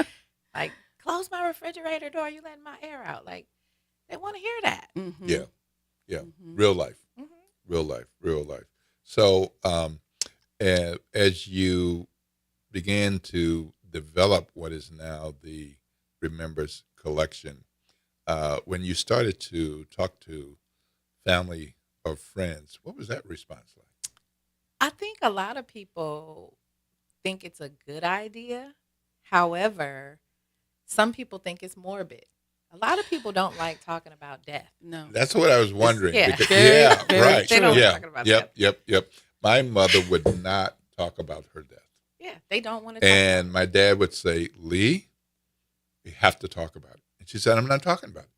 Like, close my refrigerator door. You letting my air out. Like, they want to hear that. Yeah. Yeah. Real life. Real life. Real life. So as you began to develop what is now the Remembers collection, when you started to talk to family or friends. What was that response like? I think a lot of people think it's a good idea. However, some people think it's morbid. A lot of people don't like talking about death. No. That's what I was wondering. Yeah. Very Right. They don't yeah. talk about Yep. Yep. My mother would not talk about her death. Yeah, they don't want to talk And my dad would say, Lee, we have to talk about it. And she said, I'm not talking about it.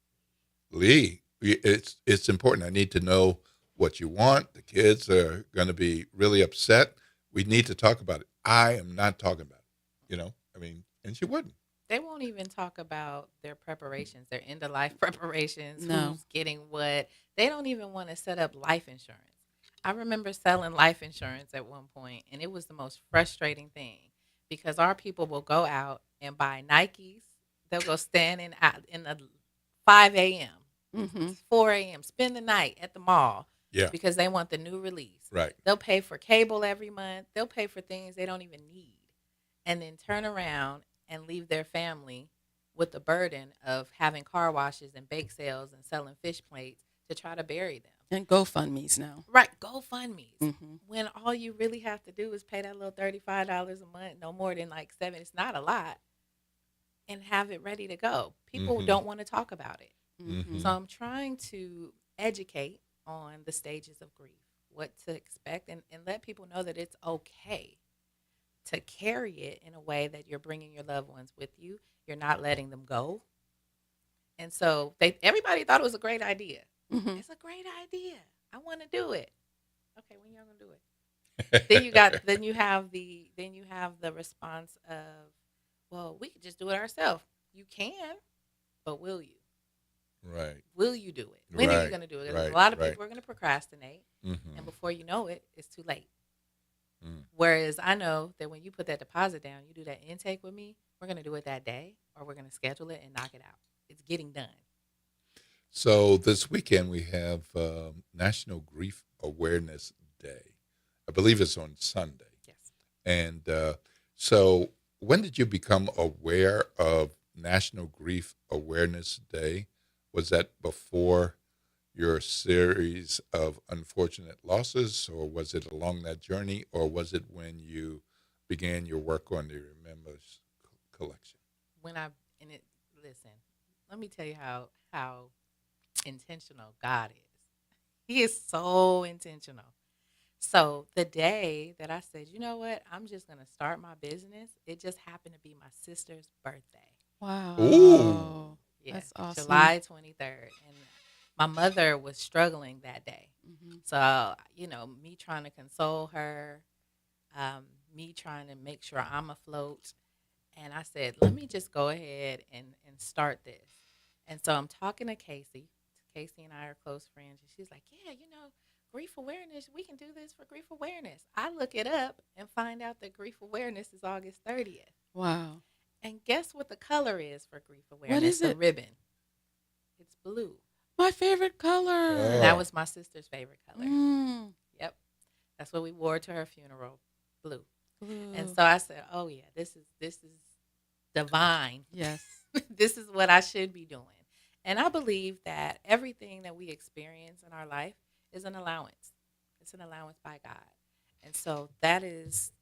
Lee, it's important. I need to know what you want. The kids are going to be really upset. We need to talk about it. I am not talking about it. And she wouldn't. They won't even talk about their preparations, their end of life preparations, No. who's getting what. They don't even want to set up life insurance. I remember selling life insurance at one point, and it was the most frustrating thing because our people will go out and buy Nikes. They'll go stand in the 5 a.m., Mm-hmm. 4 a.m., spend the night at the mall Yeah. because they want the new release. Right. They'll pay for cable every month. They'll pay for things they don't even need and then turn around and leave their family with the burden of having car washes and bake sales and selling fish plates to try to bury them. And GoFundMe's now. Right, GoFundMe's. Mm-hmm. When all you really have to do is pay that little $35 a month, no more than like $7. It's not a lot, and have it ready to go. People don't want to talk about it. Mhm. So I'm trying to educate on the stages of grief, what to expect, and let people know that it's okay to carry it in a way that you're bringing your loved ones with you. You're not letting them go. And so everybody thought it was a great idea. Mm-hmm. It's a great idea. I want to do it. Okay, when y'all gonna do it? then you have the response of, well, we could just do it ourselves. You can, but will you? Right. Will you do it? When are you Right, going to do it? right, A lot of right. people are going to procrastinate, Mhm. and before you know it, it's too late. Mm. Whereas I know that when you put that deposit down, you do that intake with me, we're going to do it that day, or we're going to schedule it and knock it out. It's getting done. So this weekend we have National Grief Awareness Day. I believe it's on Sunday. Yes. And so when did you become aware of National Grief Awareness Day? Was that before your series of unfortunate losses, or was it along that journey, or was it when you began your work on the Remembers collection? Listen, let me tell you how intentional God is. He is so intentional. So the day that I said, you know what, I'm just going to start my business, it just happened to be my sister's birthday. Wow. Ooh. Yeah, That's awesome. July 23rd. And my mother was struggling that day. Mm-hmm. So, me trying to console her, me trying to make sure I'm afloat. And I said, let me just go ahead and start this. And so I'm talking to Casey. Casey and I are close friends. And she's like, yeah, grief awareness, we can do this for grief awareness. I look it up and find out that grief awareness is August 30th. Wow. And guess what the color is for grief awareness? is the it? ribbon. It's blue. My favorite color. Oh. That was my sister's favorite color. Mm. Yep. That's what we wore to her funeral, blue. Blue. And so I said, oh yeah, this is divine. Yes. This is what I should be doing. And I believe that everything that we experience in our life is an allowance. It's an allowance by God. And so that is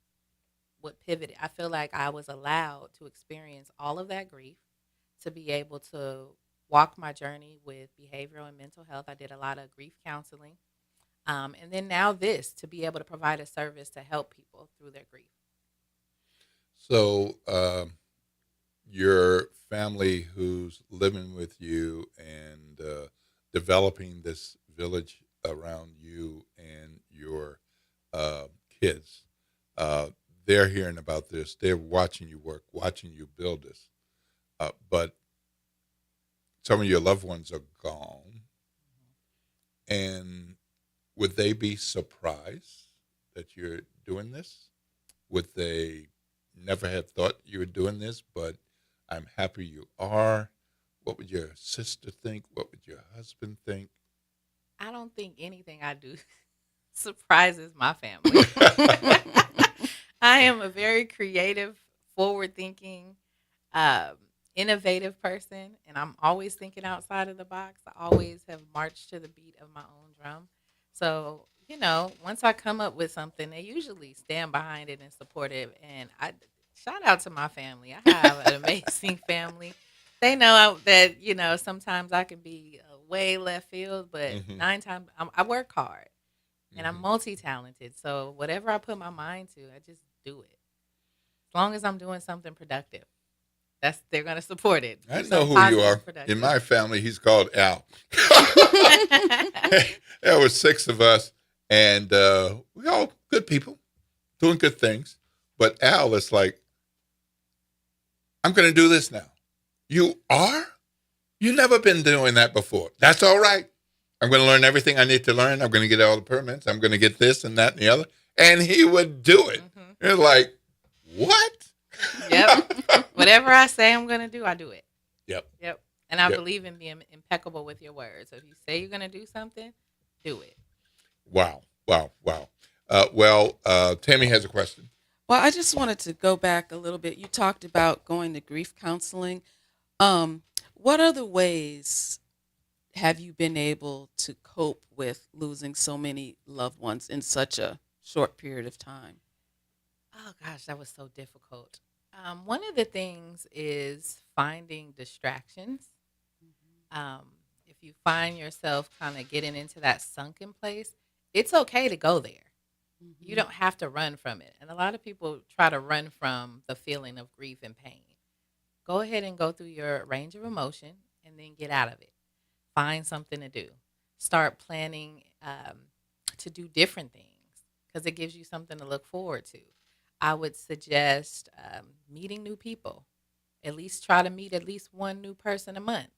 what pivoted. I feel like I was allowed to experience all of that grief, to be able to walk my journey with behavioral and mental health. I did a lot of grief counseling. And then now to be able to provide a service to help people through their grief. So your family who's living with you and developing this village around you and your kids, they're hearing about this. They're watching you work, watching you build this. But some of your loved ones are gone. And would they be surprised that you're doing this? Would they never have thought you were doing this, but I'm happy you are? What would your sister think? What would your husband think? I don't think anything I do surprises my family. I am a very creative, forward-thinking innovative person, and I'm always thinking outside of the box. I always have marched to the beat of my own drum. So, once I come up with something, they usually stand behind it and support it. And I shout out to my family. I have an amazing family. They know that, sometimes I can be way left field, but 9 times I work hard and I'm multi-talented. So whatever I put my mind to, I just do it. As long as I'm doing something productive, they're going to support it. I know who you are. In my family, he's called Al. There were 6 of us, and we all good people, doing good things. But Al is like, I'm going to do this now. You are? You never been doing that before. That's all right. I'm going to learn everything I need to learn. I'm going to get all the permits. I'm going to get this and that and the other. And he would do it. You're like, what? Yep. Whatever I say I'm going to do, I do it. Yep. And I believe in being impeccable with your words. So if you say you're going to do something, do it. Wow. Tammy has a question. Well, I just wanted to go back a little bit. You talked about going to grief counseling. What other ways have you been able to cope with losing so many loved ones in such a short period of time? Oh, gosh, that was so difficult. One of the things is finding distractions. If you find yourself kind of getting into that sunken place, it's okay to go there. You don't have to run from it. And a lot of people try to run from the feeling of grief and pain. Go ahead and go through your range of emotion and then get out of it. Find something to do. Start planning to do different things because it gives you something to look forward to. I would suggest meeting new people. At least try to meet at least one new person a month.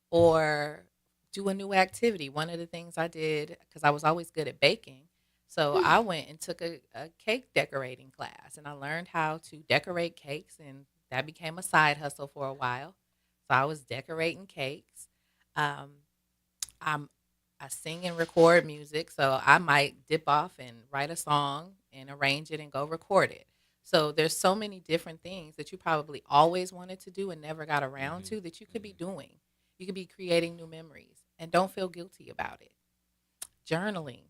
Or do a new activity. One of the things I did, because I was always good at baking, so I went and took a cake decorating class, and I learned how to decorate cakes, and that became a side hustle for a while. So I was decorating cakes. I sing and record music, so I might dip off and write a song and arrange it and go record it. So there's so many different things that you probably always wanted to do and never got around to that you could be doing. You could be creating new memories, and don't feel guilty about it. Journaling,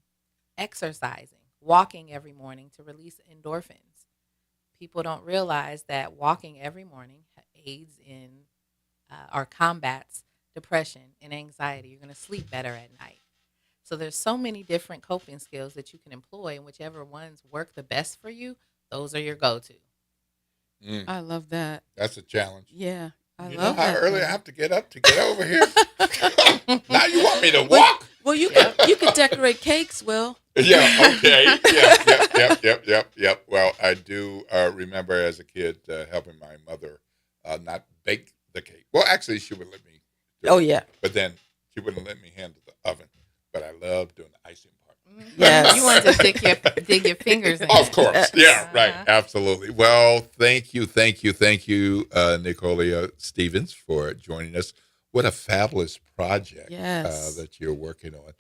exercising, walking every morning to release endorphins. People don't realize that walking every morning aids in or combats depression and anxiety. You're going to sleep better at night. So there's so many different coping skills that you can employ, and whichever ones work the best for you, those are your go-to. I love that. That's a challenge. Yeah, I you love know how that. early I have to get up to get over here? Now you want me to walk? Well, you could decorate cakes, Will. Yeah, okay. Yep. Well, I do remember as a kid helping my mother not bake the cake. Well, actually, she would let me do Oh, it. yeah. But then she wouldn't let me handle the oven. But I love doing the icing part. Yes. You wanted to dig your fingers in. Of course. Yeah, right. Absolutely. Well, thank you, Nicolia Stevens, for joining us. What a fabulous project that you're working on.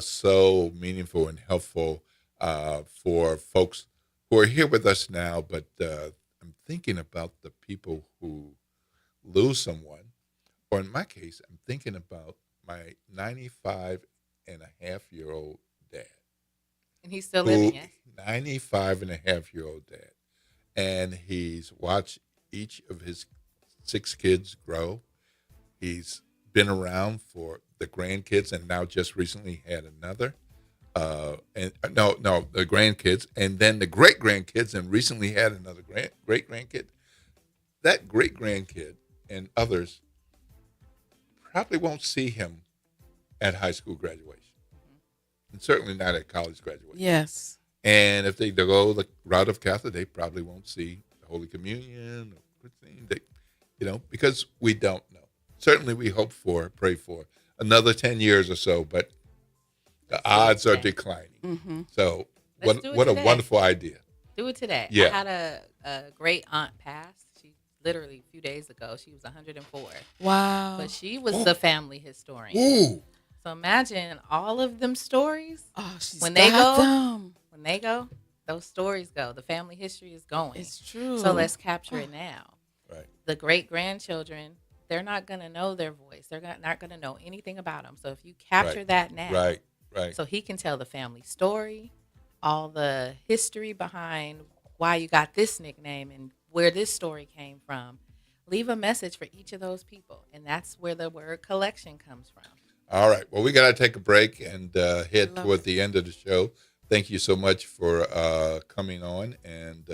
So meaningful and helpful for folks who are here with us now. But I'm thinking about the people who lose someone. Or in my case, I'm thinking about my 95-and-a-half-year-old dad. And he's still living, yes? 95-and-a-half-year-old dad. And he's watched each of his 6 kids grow. He's been around for the grandkids and now just recently had another. The grandkids, and then the great-grandkids, and recently had another great-grandkid. That great-grandkid and others probably won't see him at high school graduation. And certainly not at college graduation. Yes. And if they go the route of Catholic, they probably won't see the Holy Communion or Christine, because we don't know. Certainly we hope for, pray for another 10 years or so, but the odds are declining. Mm-hmm. So Let's do it what a today. wonderful idea. Do it today. Yeah. I had a great aunt pass. She literally a few days ago. She was 104. Wow. But she was the family historian. Ooh. So imagine all of them stories. Oh, she's when got them. When they go, those stories go. The family history is going. It's true. So let's capture it now. Right. The great-grandchildren, they're not going to know their voice. They're not going to know anything about them. So if you capture Right. that now, Right. so he can tell the family story, all the history behind why you got this nickname and where this story came from. Leave a message for each of those people, and that's where the word collection comes from. All right. Well, we got to take a break and head toward the end of the show. Thank you so much for coming on and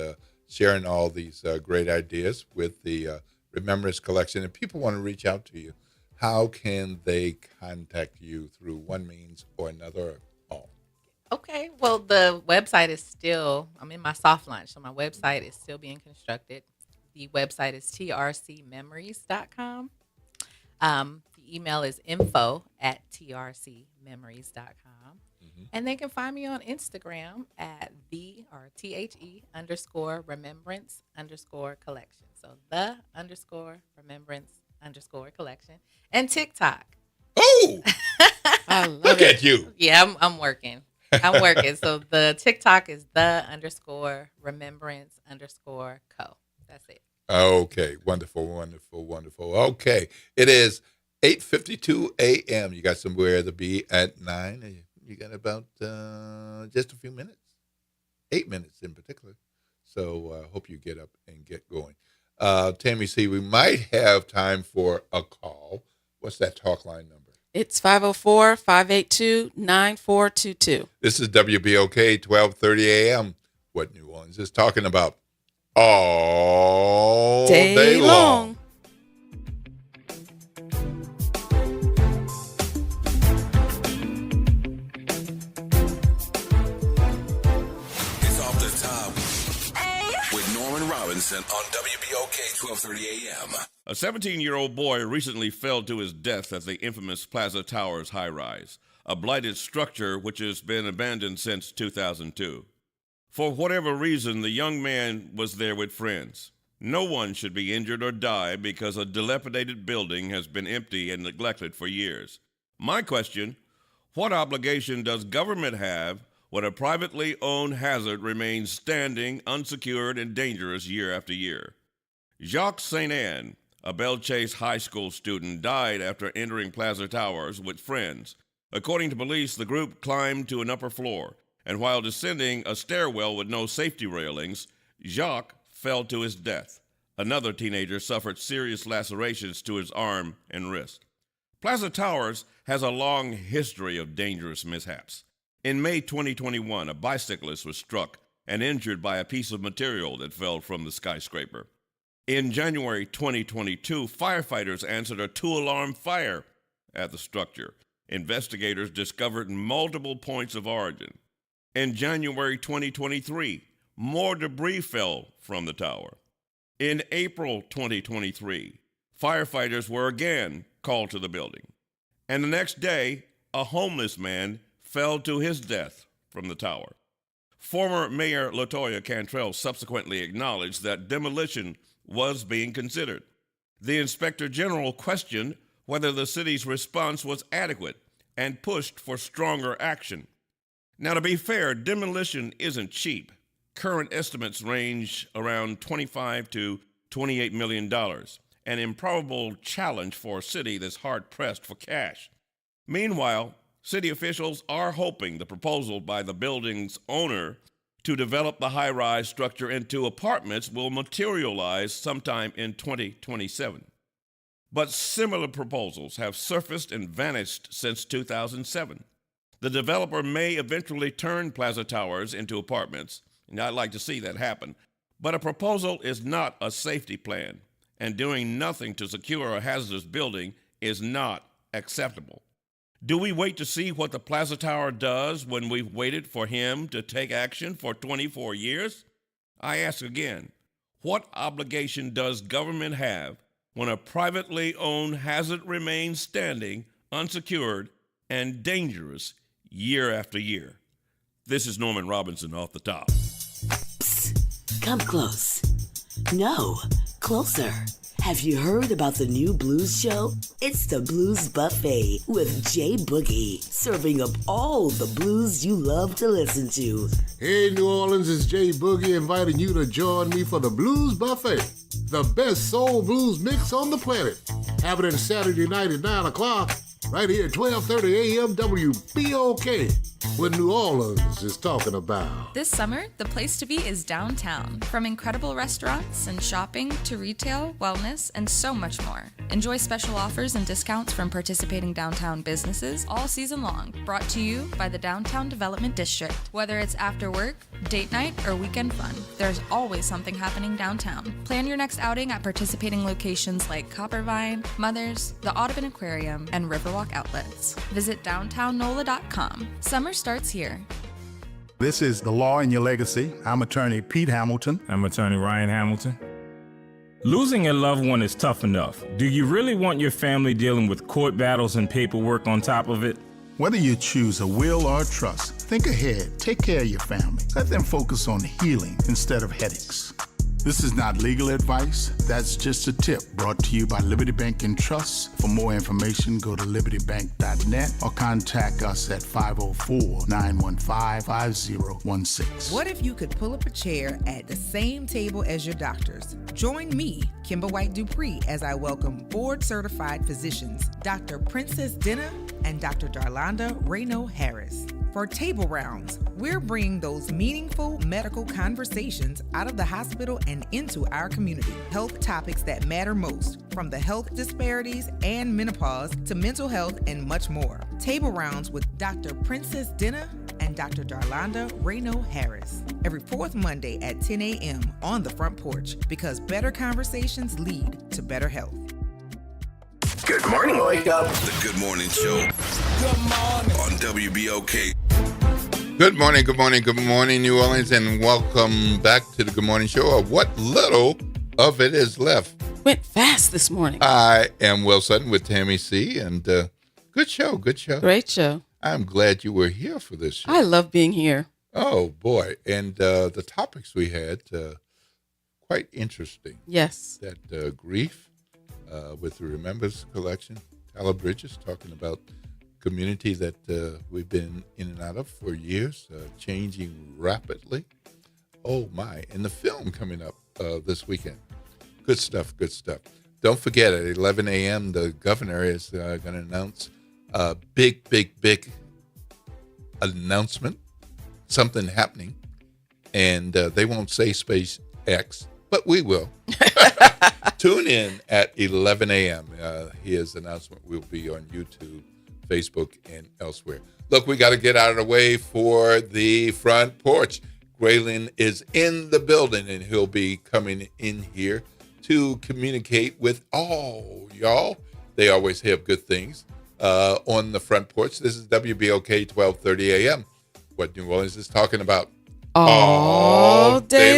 sharing all these great ideas with the Remembrance Collection. If people want to reach out to you, how can they contact you through one means or another? Okay. Well, the website is still, I'm in my soft launch, so my website is still being constructed. The website is trcmemories.com. The email is info@trcmemories.com. And they can find me on Instagram at _remembrance_collection. So _remembrance_collection. And TikTok. Oh! Look at you. Yeah, I'm working. I'm working. So the TikTok is _remembrance_co. That's it. Okay. Wonderful. Okay. It is 8:52 a.m. You got somewhere to be at 9. You got about just a few minutes. 8 minutes in particular. So I hope you get up and get going. Tammy C., we might have time for a call. What's that talk line number? It's 504-582-9422. This is WBOK 1230 a.m. What New Orleans is talking about all day long. It's off the top with Norman Robinson on WBOK 1230 AM. A 17-year-old boy recently fell to his death at the infamous Plaza Towers high-rise, a blighted structure which has been abandoned since 2002. For whatever reason, the young man was there with friends. No one should be injured or die because a dilapidated building has been empty and neglected for years. My question, what obligation does government have when a privately owned hazard remains standing, unsecured, and dangerous year after year? Jacques St. Anne, a Belle Chase High School student, died after entering Plaza Towers with friends. According to police, the group climbed to an upper floor, and while descending a stairwell with no safety railings, Jacques fell to his death. Another teenager suffered serious lacerations to his arm and wrist. Plaza Towers has a long history of dangerous mishaps. In May 2021, a bicyclist was struck and injured by a piece of material that fell from the skyscraper. In January 2022, firefighters answered a 2-alarm fire at the structure. Investigators discovered multiple points of origin. In January 2023, more debris fell from the tower. In April 2023, firefighters were again called to the building. And the next day, a homeless man fell to his death from the tower. Former Mayor LaToya Cantrell subsequently acknowledged that demolition was being considered. The Inspector General questioned whether the city's response was adequate and pushed for stronger action. Now, to be fair, demolition isn't cheap. Current estimates range around $25 to $28 million, an improbable challenge for a city that's hard-pressed for cash. Meanwhile, city officials are hoping the proposal by the building's owner to develop the high-rise structure into apartments will materialize sometime in 2027. But similar proposals have surfaced and vanished since 2007. The developer may eventually turn Plaza Towers into apartments, and I'd like to see that happen. But a proposal is not a safety plan, and doing nothing to secure a hazardous building is not acceptable. Do we wait to see what the Plaza Tower does when we've waited for him to take action for 24 years? I ask again, what obligation does government have when a privately owned hazard remains standing, unsecured, and dangerous year after year? This is Norman Robinson off the top. Come close. No, closer. Have you heard about the new blues show? It's the Blues Buffet with Jay Boogie, serving up all the blues you love to listen to. Hey, New Orleans, it's Jay Boogie inviting you to join me for the Blues Buffet, the best soul blues mix on the planet. Happening Saturday night at 9 o'clock, right here at 12:30 a.m. WBOK, what New Orleans is talking about. This summer, the place to be is downtown. From incredible restaurants and shopping to retail, wellness, and so much more. Enjoy special offers and discounts from participating downtown businesses all season long. Brought to you by the Downtown Development District. Whether it's after work, date night, or weekend fun, there's always something happening downtown. Plan your next outing at participating locations like Coppervine, Mother's, the Audubon Aquarium, and Riverwalk Outlets. Visit downtownnola.com. Summer starts here. This is The Law in Your Legacy. I'm attorney Pete Hamilton. I'm attorney Ryan Hamilton. Losing a loved one is tough enough. Do you really want your family dealing with court battles and paperwork on top of it? Whether you choose a will or a trust, think ahead. Take care of your family. Let them focus on healing instead of headaches. This is not legal advice. That's just a tip brought to you by Liberty Bank and Trust. For more information, go to libertybank.net or contact us at 504-915-5016. What if you could pull up a chair at the same table as your doctors? Join me, Kimber White Dupree, as I welcome board-certified physicians, Dr. Princess Dinner and Dr. Darlanda Reno Harris. For Table Rounds, we're bringing those meaningful medical conversations out of the hospital and into our community. Health topics that matter most, from the health disparities and menopause to mental health and much more. Table Rounds with Dr. Princess Dinner and Dr. Darlanda Reno Harris. Every fourth Monday at 10 a.m. on the front porch, because better conversations lead to better health. Good morning, wake up. The Good Morning Show. Good morning. On WBOK. Good morning, good morning, good morning, New Orleans, and welcome back to the Good Morning Show, or what little of it is left. Went fast this morning. I am Will Sutton with Tammy C, and good show, good show. Great show. I'm glad you were here for this show. I love being here. Oh, boy. And the topics we had, quite interesting. Yes. That grief with the Remembers collection. Tyler Bridges talking about community that we've been in and out of for years, changing rapidly. Oh, my. And the film coming up this weekend. Good stuff, good stuff. Don't forget, at 11 a.m., the governor is going to announce a big announcement, something happening, and they won't say SpaceX, but we will. Tune in at 11 a.m. His announcement will be on YouTube, Facebook, and elsewhere. Look, we got to get out of the way for the front porch. Graylin is in the building, and he'll be coming in here to communicate with all y'all. They always have good things on the front porch. This is WBOK 1230 a.m. What New Orleans is talking about all day